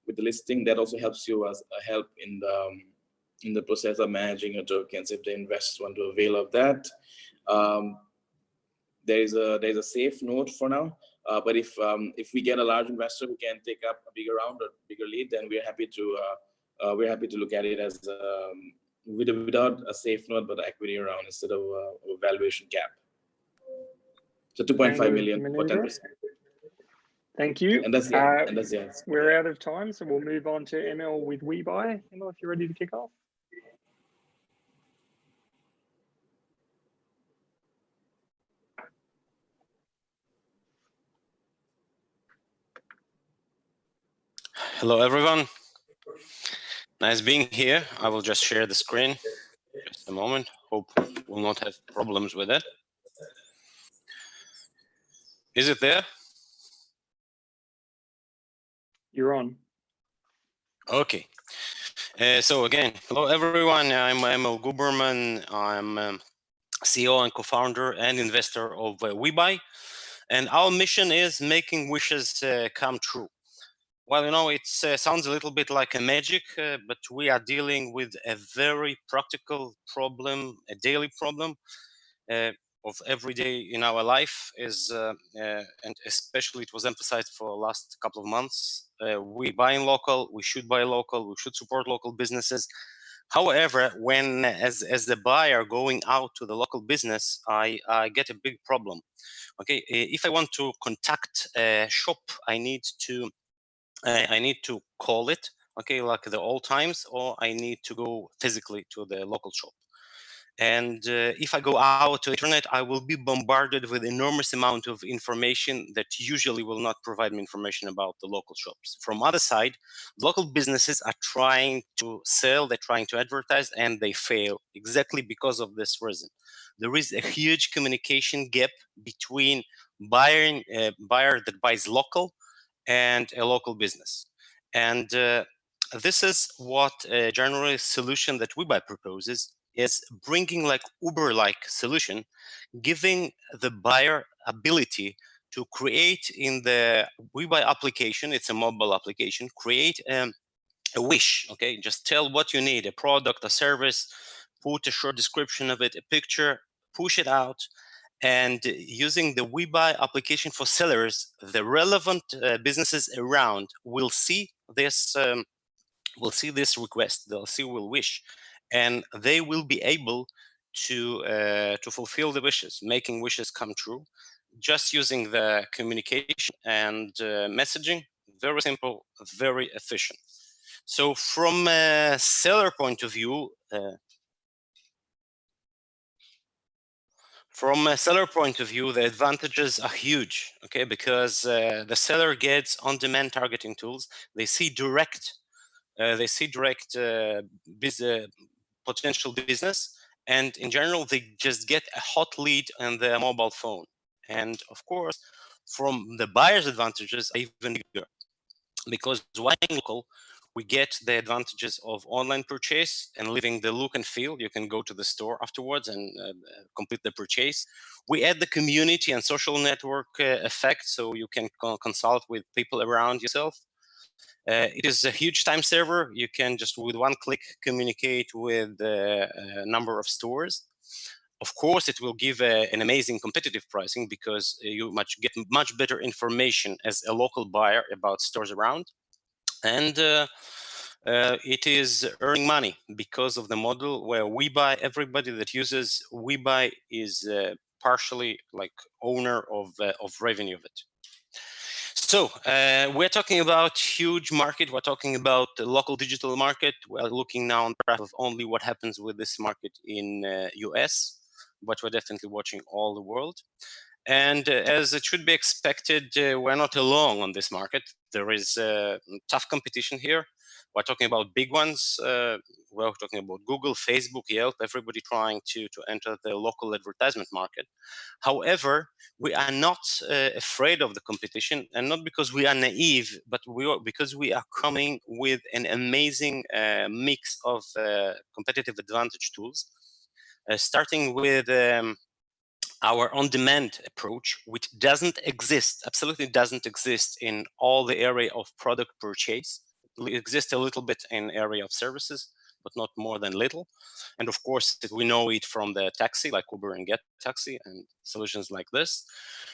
with the listing that also helps you as a help in the process of managing your tokens if the investors want to avail of that. There's a safe note for now, but if we get a large investor who can take up a bigger round or bigger lead, then we're happy to look at it as without a safe note but an equity round instead of a valuation cap. So 2.5 million for 10%. Thank you. And that's the answer. We're out of time, so we'll move on to ML with WeBuy. ML, if you're ready to kick off. Hello, everyone. Nice being here. I will just share the screen. Just a moment. Hope we'll not have problems with it. Is it there? You're on. Okay. So again, hello, everyone. I'm Emil Guberman. I'm CEO and co-founder and investor of WeBuy. And our mission is making wishes come true. Well, you know, it sounds a little bit like a magic, but we are dealing with a very practical problem, a daily problem of every day in our life and especially it was emphasized for the last couple of months. We buying local, we should buy local, we should support local businesses. However, when as the buyer going out to the local business, I get a big problem. Okay, if I want to contact a shop, I need to call it, okay, like the old times, or I need to go physically to the local shop. And if I go out to the internet, I will be bombarded with enormous amount of information that usually will not provide me information about the local shops. From other side, local businesses are trying to sell, they're trying to advertise, and they fail exactly because of this reason. There is a huge communication gap between buyer that buys local and a local business. And this is what a general solution that WeBuy proposes, is bringing like Uber-like solution, giving the buyer ability to create in the WeBuy application, it's a mobile application, create a wish, okay? Just tell what you need, a product, a service, put a short description of it, a picture, push it out, and using the WeBuy application for sellers, the relevant businesses around will see this request, will wish, and they will be able to fulfill the wishes, making wishes come true, just using the communication and messaging. Very simple, very efficient. So from a seller point of view, the advantages are huge, okay? Because the seller gets on-demand targeting tools. They see direct potential business, and in general, they just get a hot lead on their mobile phone. And of course, from the buyer's advantages are even bigger, because buying local, we get the advantages of online purchase and leaving the look and feel. You can go to the store afterwards and complete the purchase. We add the community and social network effect, so you can consult with people around yourself. It is a huge time saver. You can just with one click communicate with a number of stores. Of course, it will give an amazing competitive pricing, because you get much better information as a local buyer about stores around. And it is earning money because of the model where WeBuy, everybody that uses WeBuy is partially like owner of revenue of it. So we're talking about huge market. We're talking about the local digital market. We're looking now on the graph of only what happens with this market in US, but we're definitely watching all the world. And as it should be expected, we're not alone on this market. There is tough competition here. We're talking about big ones. We're talking about Google, Facebook, Yelp, everybody trying to enter the local advertisement market. However, we are not afraid of the competition, and not because we are naive, but because we are coming with an amazing mix of competitive advantage tools, starting with our on-demand approach, which doesn't exist, absolutely doesn't exist in all the area of product purchase. It exists a little bit in area of services, but not more than little. And of course, we know it from the taxi, like Uber and Get Taxi and solutions like this.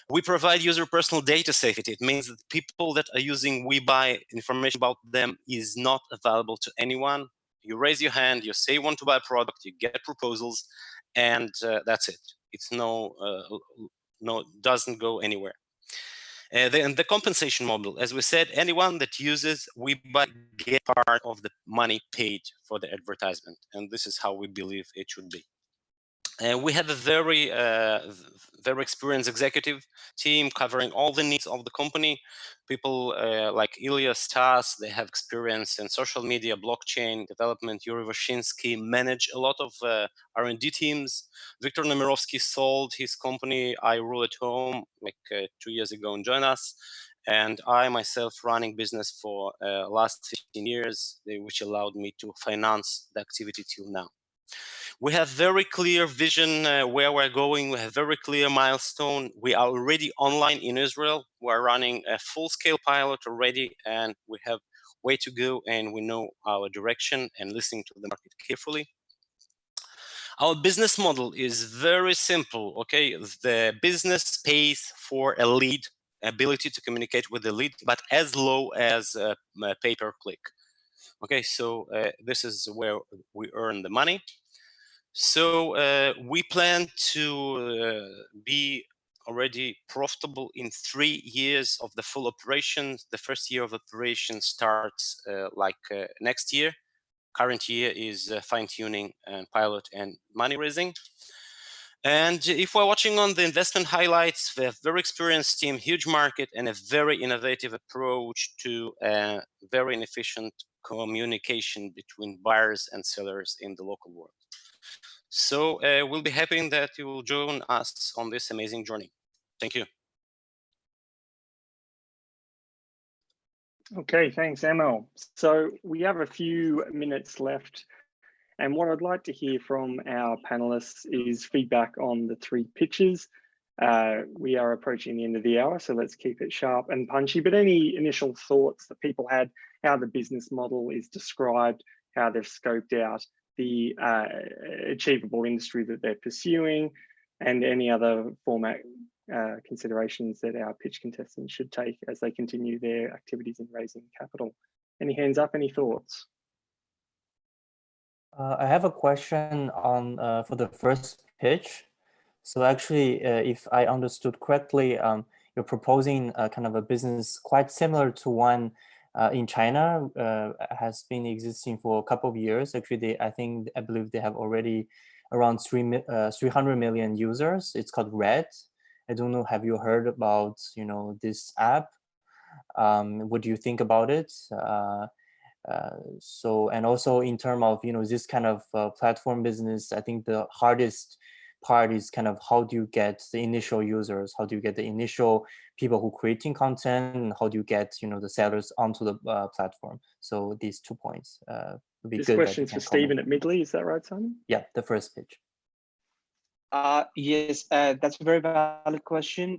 We provide user personal data safety. It means that people that are using WeBuy, information about them is not available to anyone. You raise your hand, you say you want to buy a product, you get proposals, and that's it. It's no doesn't go anywhere. And the compensation model, as we said, anyone that uses WeBuy get part of the money paid for the advertisement, and this is how we believe it should be. We have a very experienced executive team covering all the needs of the company. People like Ilya, Stas, they have experience in social media, blockchain development. Yuri Vashinsky manage a lot of R&D teams. Victor Nemirovsky sold his company, I Rule at Home, like 2 years ago and joined us. And I myself running business for last 15 years, which allowed me to finance the activity till now. We have very clear vision where we're going. We have very clear milestone. We are already online in Israel. We're running a full-scale pilot already, and we have way to go, and we know our direction and listening to the market carefully. Our business model is very simple, okay? The business pays for a lead, ability to communicate with the lead, but as low as a pay-per-click. Okay, so this is where we earn the money. So we plan to be already profitable in 3 years of the full operation. The first year of operation starts next year. Current year is fine-tuning and pilot and money raising. And if we're watching on the investment highlights, we have very experienced team, huge market, and a very innovative approach to very inefficient communication between buyers and sellers in the local world. So we'll be happy that you will join us on this amazing journey. Thank you. Okay, thanks, Emil. So we have a few minutes left. And what I'd like to hear from our panelists is feedback on the 3 pitches. We are approaching the end of the hour, so let's keep it sharp and punchy. But any initial thoughts that people had, how the business model is described, how they've scoped out the achievable industry that they're pursuing, and any other format considerations that our pitch contestants should take as they continue their activities in raising capital. Any hands up, any thoughts? I have a question on for the first pitch. So actually, if I understood correctly, you're proposing kind of a business quite similar to one in China, has been existing for a couple of years. Actually, I believe they have already around 300 million users. It's called Red. I don't know, have you heard about, this app? What do you think about it? And also in terms of, this kind of platform business, I think the hardest part is kind of how do you get the initial users? How do you get the initial people who creating content? And how do you get, the sellers onto the platform? So these 2 points would be good. This question is for Stephen at Midley, is that right, Simon? Yeah, the first pitch. Yes, that's a very valid question.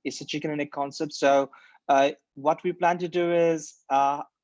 It's a chicken and egg concept. So what we plan to do is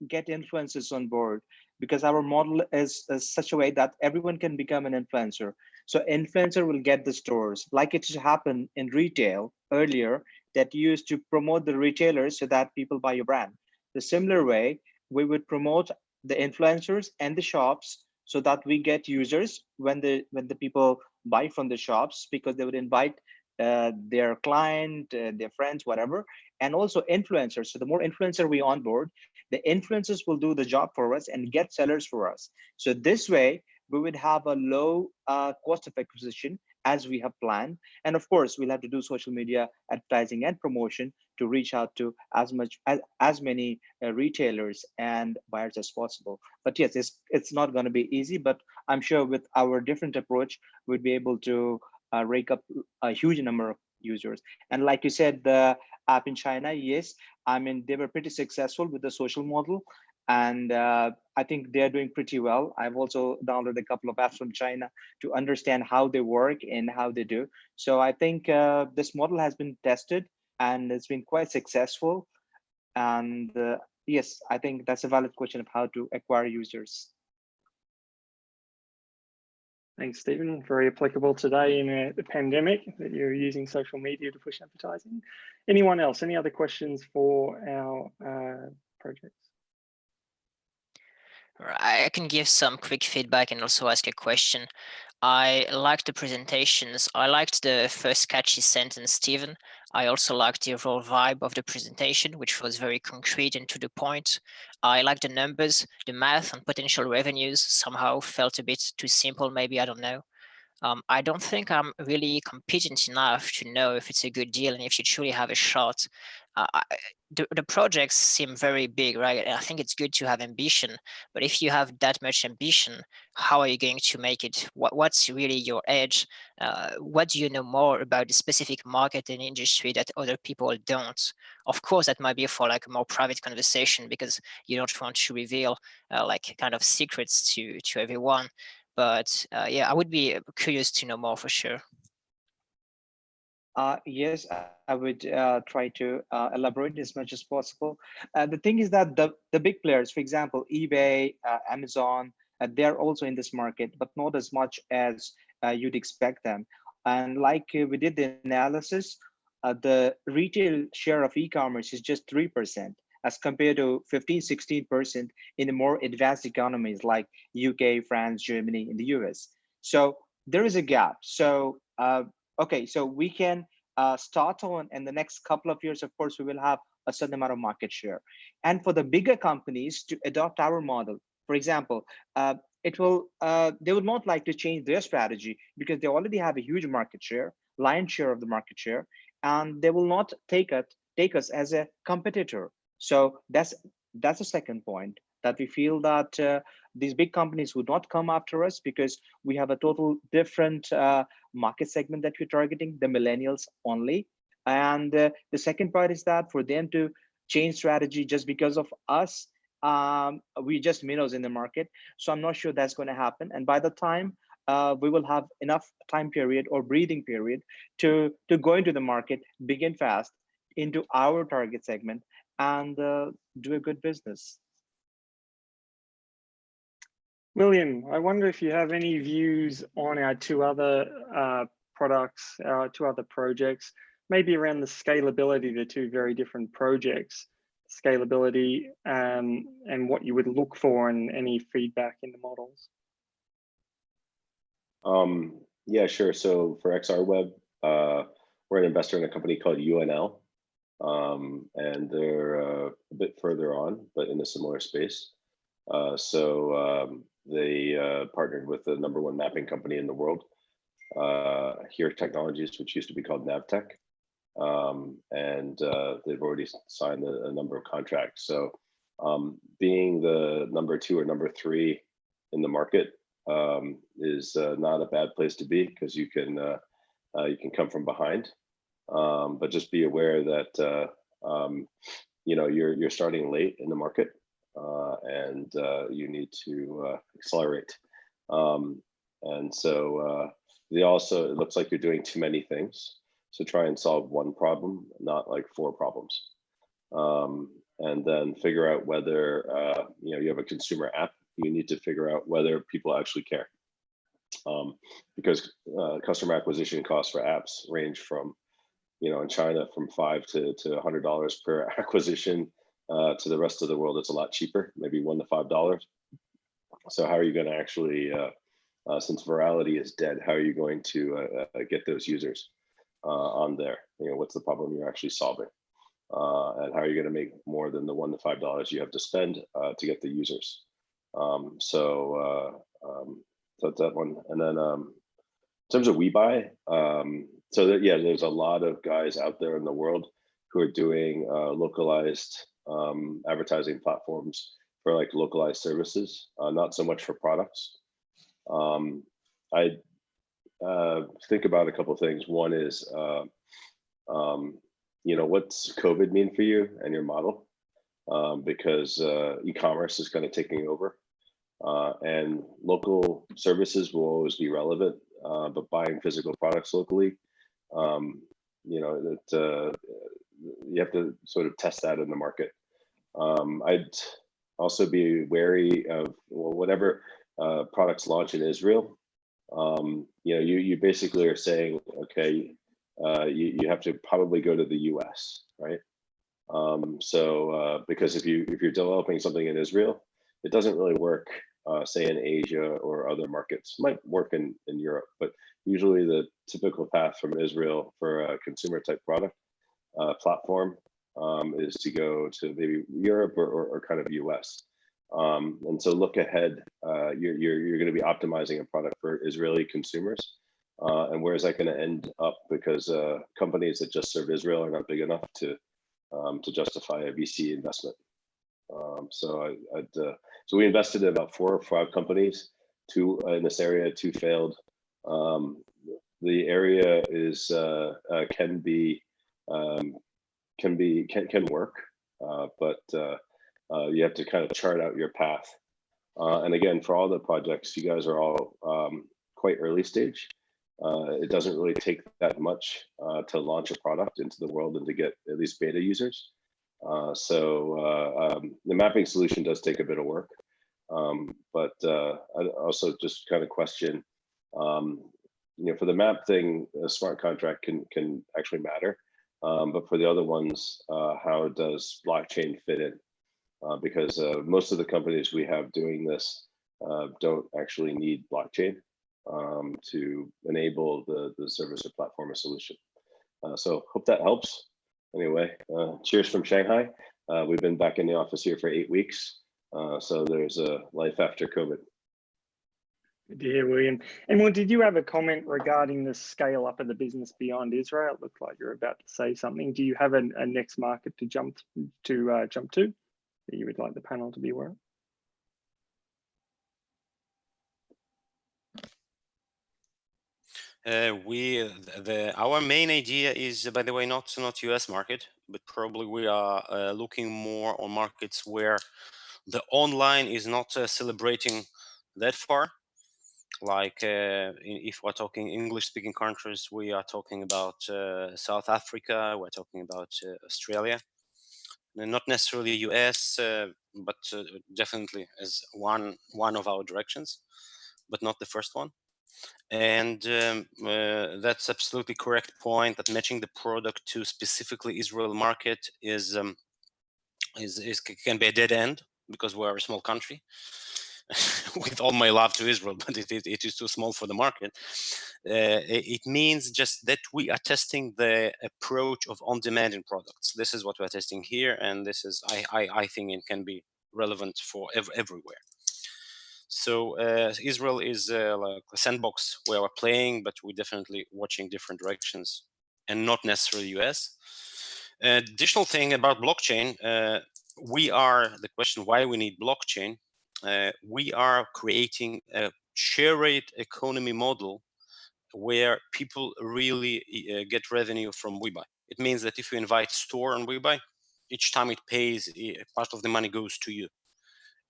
get influencers on board, because our model is such a way that everyone can become an influencer. So influencer will get the stores, like it happened in retail earlier, that you used to promote the retailers so that people buy your brand. The similar way, we would promote the influencers and the shops so that we get users when the people buy from the shops, because they would invite their client, their friends, whatever, and also influencers. So the more influencer we onboard, the influencers will do the job for us and get sellers for us. So this way, we would have a low cost of acquisition as we have planned. And of course, we'll have to do social media advertising and promotion to reach out to as many retailers and buyers as possible. But yes, it's not going to be easy, but I'm sure with our different approach, we'd be able to rake up a huge number of users. And like you said, the app in China, yes, I mean, they were pretty successful with the social model. And I think they're doing pretty well. I've also downloaded a couple of apps from China to understand how they work and how they do. So I think this model has been tested and it's been quite successful. And yes, I think that's a valid question of how to acquire users. Thanks, Stephen. Very applicable today in the pandemic that you're using social media to push advertising. Anyone else? Any other questions for our projects? I can give some quick feedback and also ask a question. I liked the presentations. I liked the first catchy sentence, Stephen. I also liked the overall vibe of the presentation, which was very concrete and to the point. I liked the numbers, the math on potential revenues somehow felt a bit too simple, maybe, I don't know. I don't think I'm really competent enough to know if it's a good deal and if you truly have a shot. The projects seem very big, right? And I think it's good to have ambition, but if you have that much ambition, how are you going to make it? What's really your edge? What do you know more about the specific market and industry that other people don't? Of course, that might be for like a more private conversation because you don't want to reveal like kind of secrets to everyone. But yeah, I would be curious to know more for sure. Yes, I would try to elaborate as much as possible. The thing is that the big players, for example, eBay, Amazon, they're also in this market, but not as much as you'd expect them. And like we did the analysis, the retail share of e-commerce is just 3% as compared to 15-16% in the more advanced economies like UK, France, Germany, and the US. So there is a gap. So okay, so we can start on in the next couple of years, of course, we will have a certain amount of market share. And for the bigger companies to adopt our model, for example, they would not like to change their strategy because they already have a huge market share, lion's share of the market share, and they will not take us as a competitor. So that's the second point, that we feel that these big companies would not come after us because we have a total different market segment that we're targeting, the millennials only. And the second part is that for them to change strategy just because of us, we just minnows in the market. So I'm not sure that's going to happen. And by the time we will have enough time period or breathing period to go into the market, begin fast into our target segment and do a good business. William, I wonder if you have any views on our two other products, our two other projects, maybe around the scalability of the two very different projects, scalability and what you would look for and any feedback in the models. Yeah, sure. So for XR Web, we're an investor in a company called UNL, and they're a bit further on, but in a similar space. They partnered with the #1 mapping company in the world, Here Technologies, which used to be called Navtech. And they've already signed a number of contracts. So being the #2 or #3 in the market is not a bad place to be, because you can come from behind. But just be aware that you're starting late in the market, and you need to accelerate. And so it looks like you're doing too many things. So try and solve one problem, not like 4 problems. And then figure out whether you have a consumer app. You need to figure out whether people actually care. Because customer acquisition costs for apps range from, in China from $5 to $100 per acquisition. To the rest of the world, it's a lot cheaper, maybe $1 to $5. So how are you going to actually, since virality is dead, how are you going to get those users on there? What's the problem you're actually solving? And how are you going to make more than the $1 to $5 you have to spend to get the users? So that's that one. And then in terms of WeBuy, there's a lot of guys out there in the world who are doing localized advertising platforms for like localized services, not so much for products. I think about a couple of things. One is, what's COVID mean for you and your model? Because e-commerce is kind of taking over, and local services will always be relevant, but buying physical products locally, you have to sort of test that in the market. I'd also be wary of whatever products launch in Israel. You basically are saying, okay, you have to probably go to the US, right? Because if you're developing something in Israel, it doesn't really work say in Asia or other markets. Might work in Europe, but usually the typical path from Israel for a consumer type product platform is to go to maybe Europe or kind of US. And so look ahead, you're going to be optimizing a product for Israeli consumers. And where is that going to end up? Because companies that just serve Israel are not big enough to justify a VC investment. So we invested in about 4 or 5 companies, 2 in this area, 2 failed. The area is can work, but you have to kind of chart out your path. And again, for all the projects, you guys are all quite early stage. It doesn't really take that much to launch a product into the world and to get at least beta users. So the mapping solution does take a bit of work, but I also just kind of question, for the map thing, a smart contract can actually matter, but for the other ones, how does blockchain fit in? Because most of the companies we have doing this don't actually need blockchain to enable the service or platform or solution. So hope that helps. Anyway, cheers from Shanghai. We've been back in the office here for 8 weeks. So there's a life after COVID. Good to hear, William. And well, did you have a comment regarding the scale up of the business beyond Israel? It looked like you're about to say something. Do you have a next market to jump to that you would like the panel to be aware of? Our main idea is, by the way, not US market, but probably we are looking more on markets where the online is not celebrating that far. Like if we're talking English-speaking countries, we are talking about South Africa, we're talking about Australia, not necessarily US, but definitely as one of our directions, but not the first one. And that's absolutely correct point, that matching the product to specifically Israel market can be a dead end, because we're a small country. With all my love to Israel, but it is too small for the market. It means just that we are testing the approach of on-demanding products. This is what we're testing here, and this is I think it can be relevant for everywhere. So Israel is like a sandbox where we're playing, but we're definitely watching different directions, and not necessarily US. Additional thing about blockchain, the question why we need blockchain. We are creating a shared economy model where people really get revenue from WeBuy. It means that if you invite store on WeBuy, each time it pays, part of the money goes to you.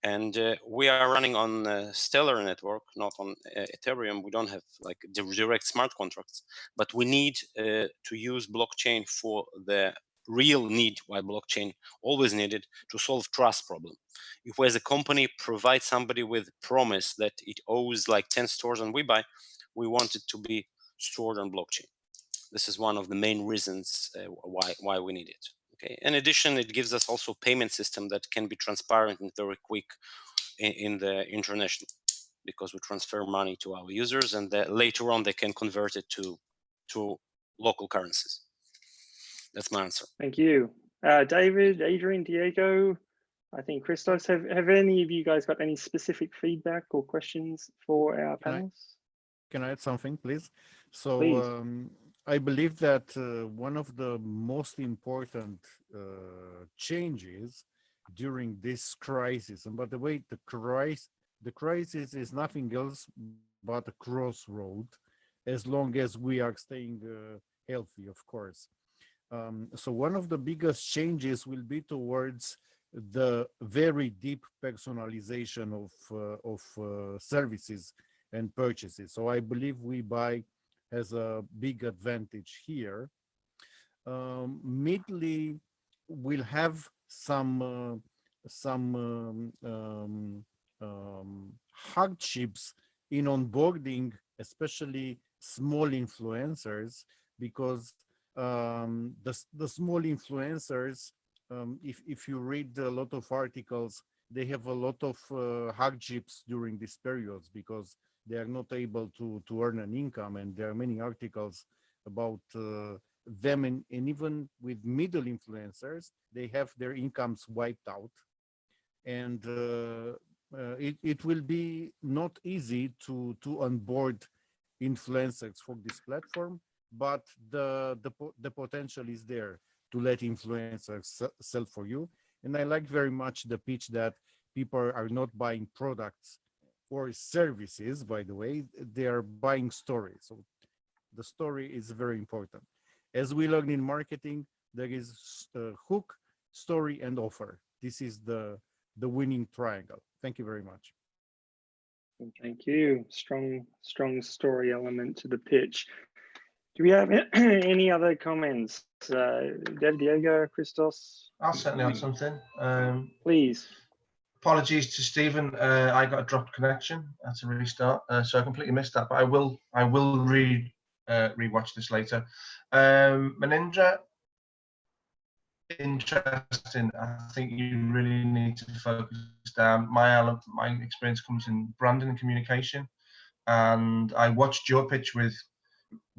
And we are running on Stellar network, not on Ethereum. We don't have like direct smart contracts, but we need to use blockchain for the real need, why blockchain always needed, to solve trust problem. If we as a company provide somebody with promise that it owes like 10 stores on WeBuy, we want it to be stored on blockchain. This is one of the main reasons why we need it. Okay. In addition, it gives us also payment system that can be transparent and very quick in the international, because we transfer money to our users, and later on they can convert it to local currencies. That's my answer. Thank you. David, Adrian, Diego, I think Christos, have any of you guys got any specific feedback or questions for our panels? Can I add something, please? So Please. I believe that one of the most important changes during this crisis, and by the way, the crisis is nothing else but a crossroad, as long as we are staying healthy, of course. So one of the biggest changes will be towards the very deep personalization of services and purchases. So I believe WeBuy has a big advantage here. Midly will have some hardships in onboarding, especially small influencers, because the small influencers, if you read a lot of articles, they have a lot of hardships during these periods because they are not able to earn an income, and there are many articles about them, and even with middle influencers, they have their incomes wiped out, and it will be not easy to onboard influencers for this platform, but the potential is there to let influencers sell for you. And I like very much the pitch that people are not buying products or services, by the way, they are buying stories. So the story is very important. As we learn in marketing, there is hook, story, and offer. This is the winning triangle. Thank you very much. Thank you. Strong story element to the pitch. Do we have any other comments? Diego, Christos? I'll certainly add something. Please. Apologies to Stephen. I got a dropped connection. That's a restart, so I completely missed that. But I will rewatch this later. Manindra, interesting. I think you really need to focus down. My experience comes in branding and communication, and I watched your pitch with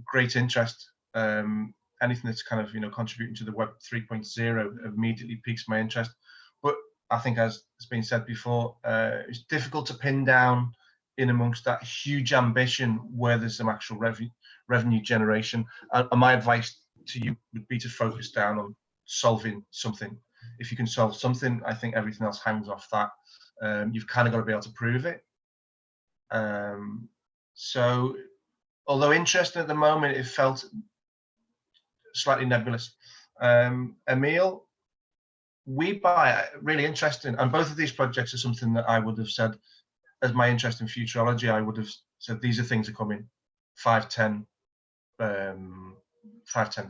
great interest. Anything that's kind of contributing to the Web 3.0 immediately piques my interest. But I think, as has been said before, it's difficult to pin down in amongst that huge ambition where there's some actual revenue generation. And my advice to you would be to focus down on solving something. If you can solve something, I think everything else hangs off that. You've kind of got to be able to prove it. So, although interesting at the moment, it felt slightly nebulous. Emil, WeBuy, really interesting. And both of these projects are something that I would have said, as my interest in futurology, I would have said these are things that come in 5, 10,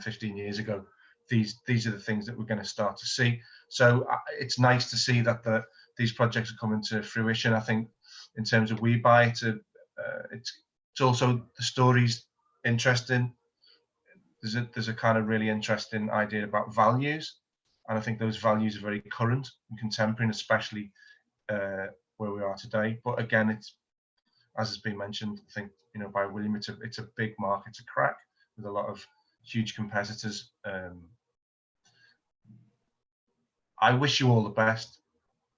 15 years ago. These are the things that we're going to start to see. So it's nice to see that these projects are coming to fruition. I think in terms of WeBuy, it's also the story's interesting. There's a kind of really interesting idea about values, and I think those values are very current and contemporary, and especially where we are today. But again, it's, as has been mentioned, I think by William, it's a big market to crack with a lot of huge competitors. I wish you all the best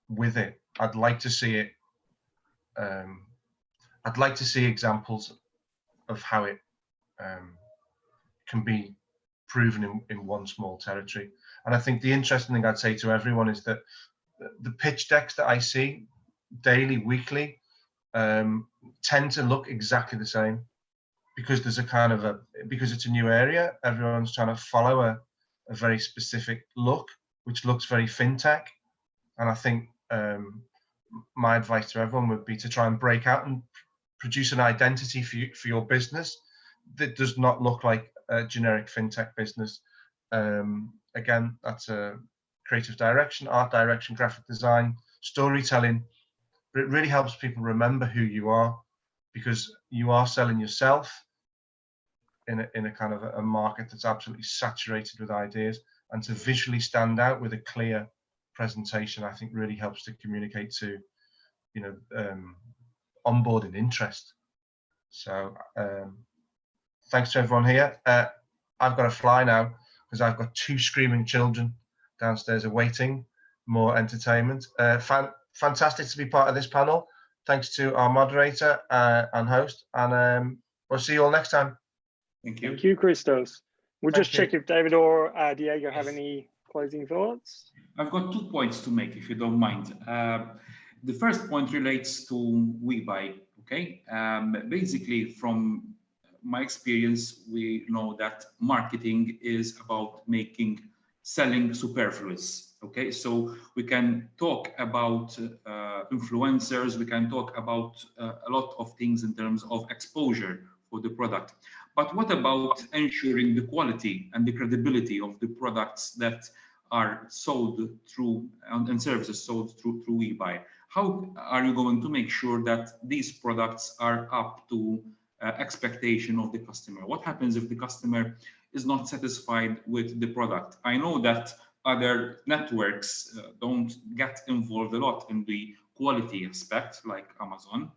with it. I'd like to see it. I'd like to see examples of how it can be proven in one small territory. And I think the interesting thing I'd say to everyone is that the pitch decks that I see daily, weekly, tend to look exactly the same, because there's because it's a new area. Everyone's trying to follow a very specific look, which looks very fintech. And I think my advice to everyone would be to try and break out and produce an identity for your business that does not look like a generic fintech business. Again, that's a creative direction, art direction, graphic design, storytelling. But it really helps people remember who you are, because you are selling yourself in a kind of a market that's absolutely saturated with ideas. And to visually stand out with a clear presentation, I think really helps to communicate to, onboarding interest. So thanks to everyone here. I've got to fly now because I've got 2 screaming children downstairs awaiting more entertainment. Fantastic to be part of this panel. Thanks to our moderator and host, and we'll see you all next time. Thank you. Thank you, Christos. We'll just check if David or Diego have any closing thoughts. I've got 2 points to make, if you don't mind. The first point relates to WeBuy. Okay, basically, from my experience, we know that marketing is about selling superfluous. Okay, so we can talk about influencers, we can talk about a lot of things in terms of exposure for the product. But what about ensuring the quality and the credibility of the products that are sold through and services sold through WeBuy? How are you going to make sure that these products are up to expectation of the customer? What happens if the customer is not satisfied with the product? I know that other networks don't get involved a lot in the quality aspect, like Amazon.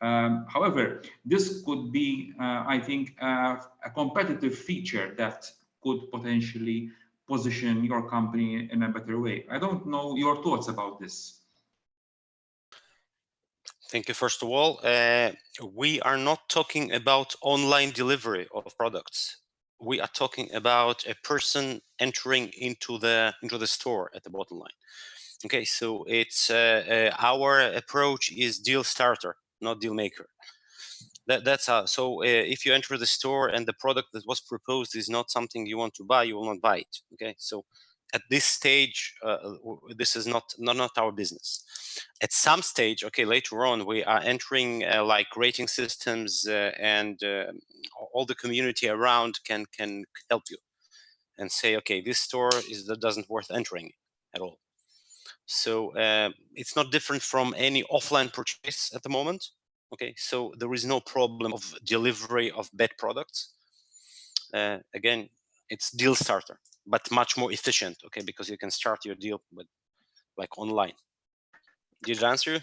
However, this could be, I think, a competitive feature that could potentially position your company in a better way. I don't know your thoughts about this. Thank you. First of all, we are not talking about online delivery of products. We are talking about a person entering into the store at the bottom line. Okay, so it's our approach is deal starter, not deal maker. That's how. So if you enter the store and the product that was proposed is not something you want to buy, you will not buy it. Okay, so at this stage, this is not our business. At some stage, okay, later on, we are entering like rating systems and all the community around can help you and say, okay, this store doesn't worth entering at all. So it's not different from any offline purchase at the moment. Okay, so there is no problem of delivery of bad products. Again, it's deal starter, but much more efficient. Okay, because you can start your deal with like online. Did it answer you?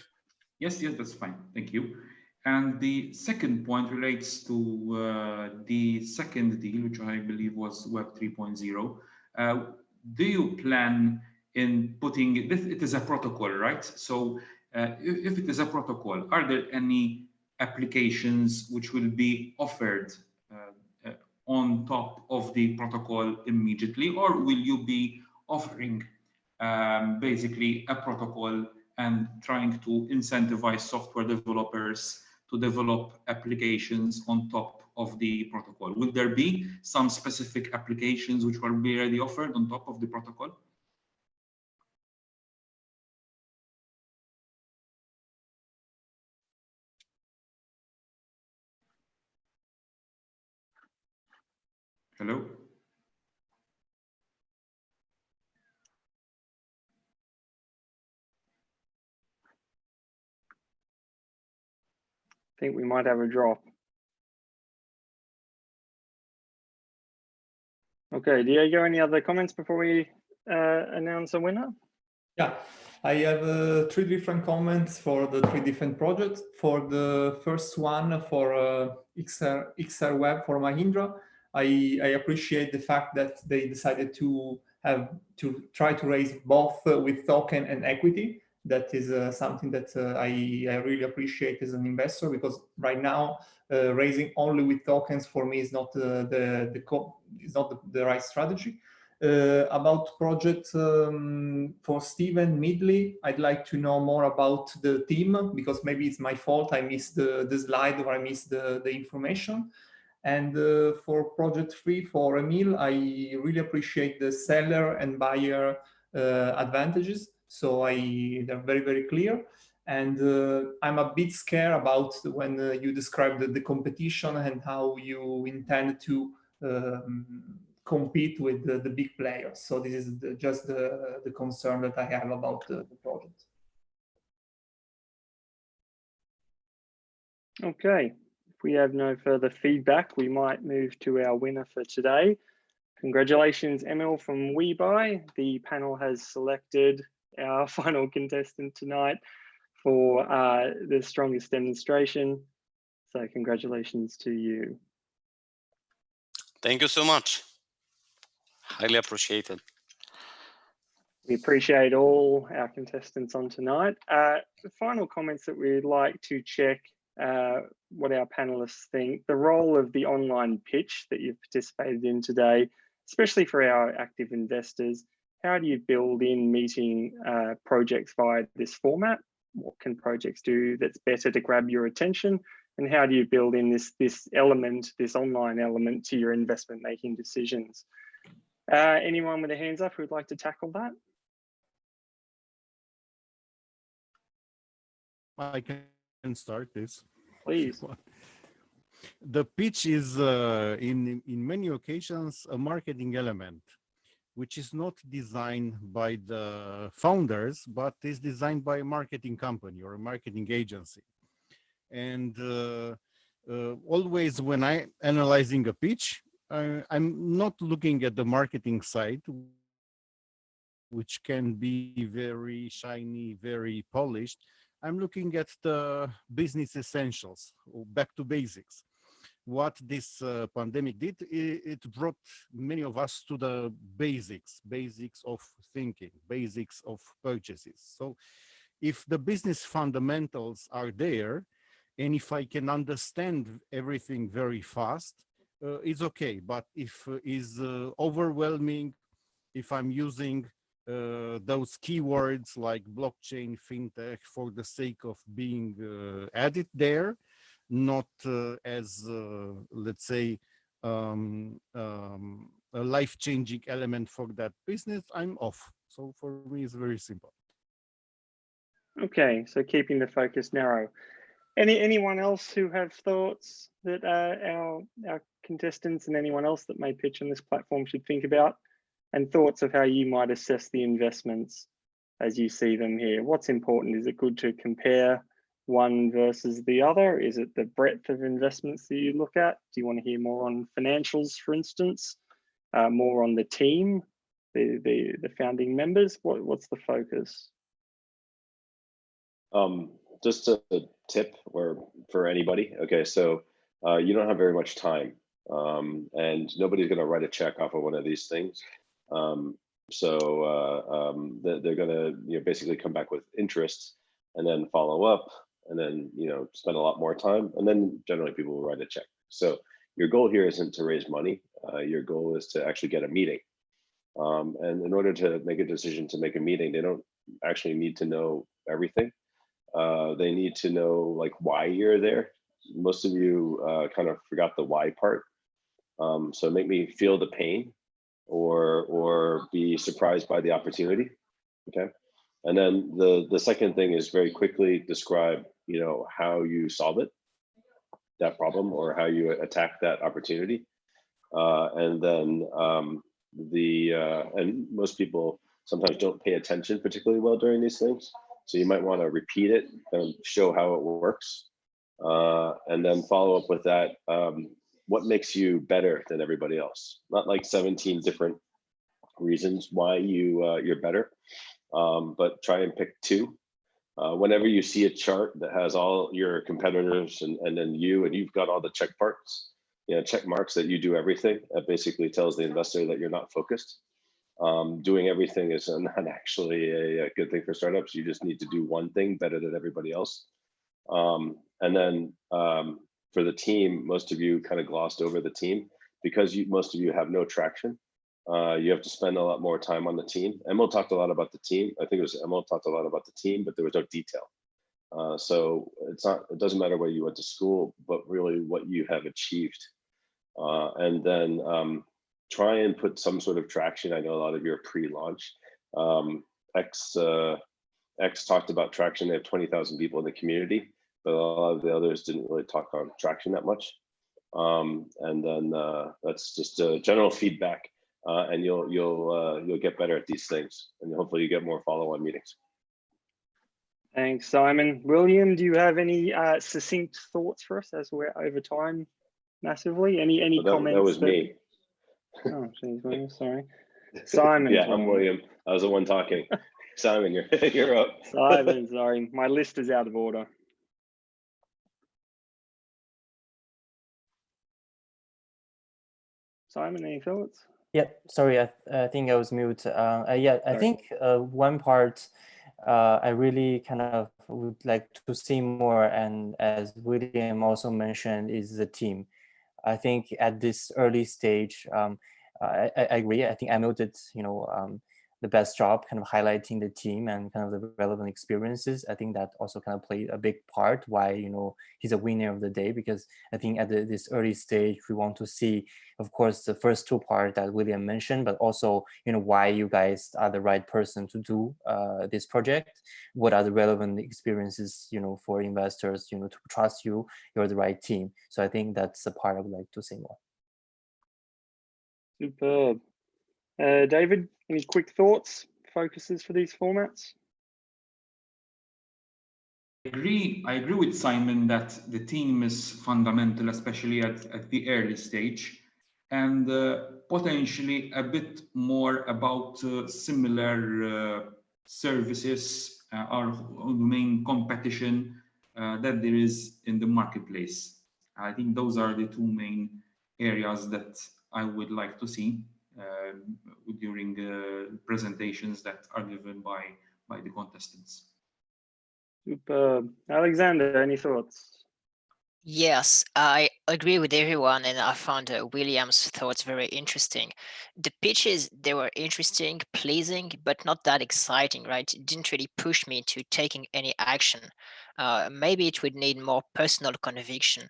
Yes, that's fine. Thank you. And the second point relates to the second deal, which I believe was Web 3.0. Do you plan in putting this? It is a protocol, right? So if it is a protocol, are there any applications which will be offered on top of the protocol immediately, or will you be offering basically a protocol and trying to incentivize software developers to develop applications on top of the protocol? Will there be some specific applications which will be already offered on top of the protocol? Hello? I think we might have a drop. Okay, Diego, any other comments before we announce a winner? Yeah, I have 3 different comments for the 3 different projects. For the first one, for XR Web for Mahindra, I appreciate the fact that they decided to try to raise both with token and equity. That is something that I really appreciate as an investor, because right now raising only with tokens for me is not the right strategy. About project for Stephen Midley, I'd like to know more about the team, because maybe it's my fault, I missed the slide or I missed the information. And for project 3 for Emil, I really appreciate the seller and buyer advantages. So they're very, very clear. And I'm a bit scared about when you describe the competition and how you intend to compete with the big players. So this is just the concern that I have about the project. Okay, if we have no further feedback, we might move to our winner for today. Congratulations, Emil from WeBuy. The panel has selected our final contestant tonight for the strongest demonstration. So congratulations to you. Thank you so much. Highly appreciated. We appreciate all our contestants on tonight. The final comments that we'd like to check what our panelists think. The role of the online pitch that you've participated in today, especially for our active investors. How do you build in meeting projects via this format? What can projects do that's better to grab your attention? And how do you build in this element, this online element to your investment making decisions? Anyone with their hands up who'd like to tackle that? I can start this. Please. The pitch is in many occasions a marketing element, which is not designed by the founders, but is designed by a marketing company or a marketing agency. And always when I'm analyzing a pitch, I'm not looking at the marketing side, which can be very shiny, very polished. I'm looking at the business essentials, back to basics. What this pandemic did, it brought many of us to the basics of thinking, basics of purchases. So if the business fundamentals are there, and if I can understand everything very fast, it's okay. But if is overwhelming, if I'm using those keywords like blockchain, fintech for the sake of being added there, not as, let's say, a life-changing element for that business, I'm off. So for me, it's very simple. Okay, so keeping the focus narrow. Anyone else who have thoughts that our contestants and anyone else that may pitch on this platform should think about, and thoughts of how you might assess the investments as you see them here? What's important? Is it good to compare one versus the other? Is it the breadth of investments that you look at? Do you want to hear more on financials, for instance, more on the team, the founding members? What's the focus? Just a tip for anybody. Okay, so you don't have very much time, and nobody's going to write a check off of one of these things. They're going to basically come back with interest and then follow up, and then spend a lot more time, and then generally people will write a check. So your goal here isn't to raise money. Your goal is to actually get a meeting. And in order to make a decision to make a meeting, they don't actually need to know everything. They need to know like why you're there. Most of you kind of forgot the why part. So make me feel the pain or be surprised by the opportunity. Okay. And then the second thing is very quickly describe, how you solve it, that problem, or how you attack that opportunity. And then and most people sometimes don't pay attention particularly well during these things. So you might want to repeat it and show how it works. And then follow up with that. What makes you better than everybody else? Not like 17 different reasons why you're better, but try and pick 2. Whenever you see a chart that has all your competitors and then you've got all the check marks that you do everything, that basically tells the investor that you're not focused. Doing everything is not actually a good thing for startups. You just need to do one thing better than everybody else. And then for the team, most of you kind of glossed over the team because most of you have no traction. You have to spend a lot more time on the team. Emil talked a lot about the team. I think it was Emil talked a lot about the team, but there was no detail. So it doesn't matter where you went to school, but really what you have achieved. And then try and put some sort of traction. I know a lot of you are pre-launch. X talked about traction. They have 20,000 people in the community, but a lot of the others didn't really talk on traction that much. And then that's just a general feedback, and you'll get better at these things, and hopefully you get more follow-on meetings. Thanks, Simon. William, do you have any succinct thoughts for us as we're over time massively? Any comments? That was me. Oh, geez, William, sorry. Simon. Yeah, I'm William. I was the one talking. Simon, you're up. Simon, sorry, my list is out of order. Simon, any thoughts? Yeah, sorry, I think I was mute. Yeah, I think one part I really kind of would like to see more, and as William also mentioned, is the team. I think at this early stage, I agree. I think Emil did, the best job kind of highlighting the team and kind of the relevant experiences. I think that also kind of played a big part why, he's a winner of the day, because I think at this early stage, we want to see, of course, the first 2 parts that William mentioned, but also, why you guys are the right person to do this project. What are the relevant experiences, for investors, to trust you're the right team. So I think that's the part I would like to see more. Superb. David, any quick thoughts, focuses for these formats? I agree with Simon that the team is fundamental, especially at the early stage. And potentially a bit more about similar services or the main competition that there is in the marketplace. I think those are the two main areas that I would like to see during presentations that are given by the contestants. Superb. Alexander, any thoughts? Yes, I agree with everyone, and I found William's thoughts very interesting. The pitches, they were interesting, pleasing, but not that exciting, right? It didn't really push me to taking any action. Maybe it would need more personal conviction.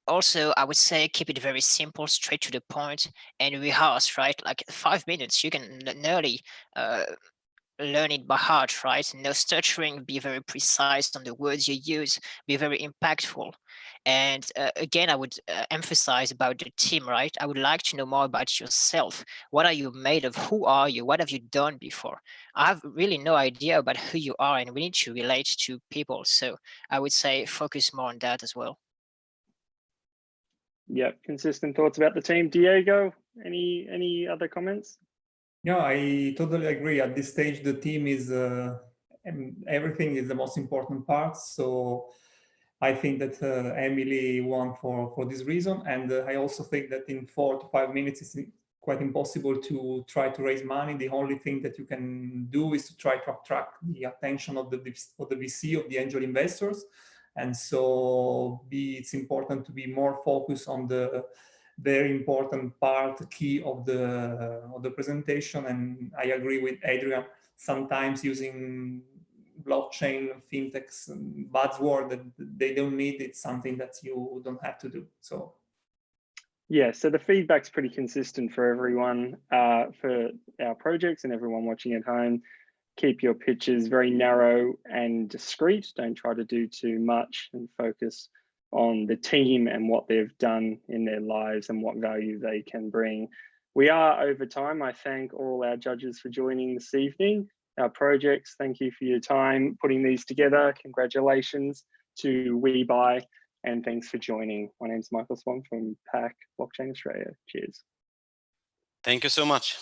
Also, I would say keep it very simple, straight to the point, and rehearse, right? Like 5 minutes, you can nearly learn it by heart, right? No stuttering, be very precise on the words you use, be very impactful. And again, I would emphasize about the team, right? I would like to know more about yourself. What are you made of? Who are you? What have you done before? I have really no idea about who you are, and we need to relate to people. So I would say focus more on that as well. Yeah, consistent thoughts about the team. Diego, any other comments? Yeah, I totally agree. At this stage, the team is everything is the most important part. So I think that Emily won for this reason, and I also think that in 4 to 5 minutes it's quite impossible to try to raise money. The only thing that you can do is to try to attract the attention of the VC, of the angel investors, and so it's important to be more focused on the very important part, key of the presentation. And I agree with Adrian. Sometimes using blockchain, fintechs, buzzword that they don't need, it's something that you don't have to do. So yeah, so the feedback's pretty consistent for everyone, for our projects and everyone watching at home. Keep your pitches very narrow and discreet. Don't try to do too much, and focus on the team and what they've done in their lives and what value they can bring. We are over time. I thank all our judges for joining this evening. Our projects, thank you for your time putting these together. Congratulations to WeBuy, and thanks for joining. My name's Michael Swan from PAC Blockchain Australia. Cheers. Thank you so much.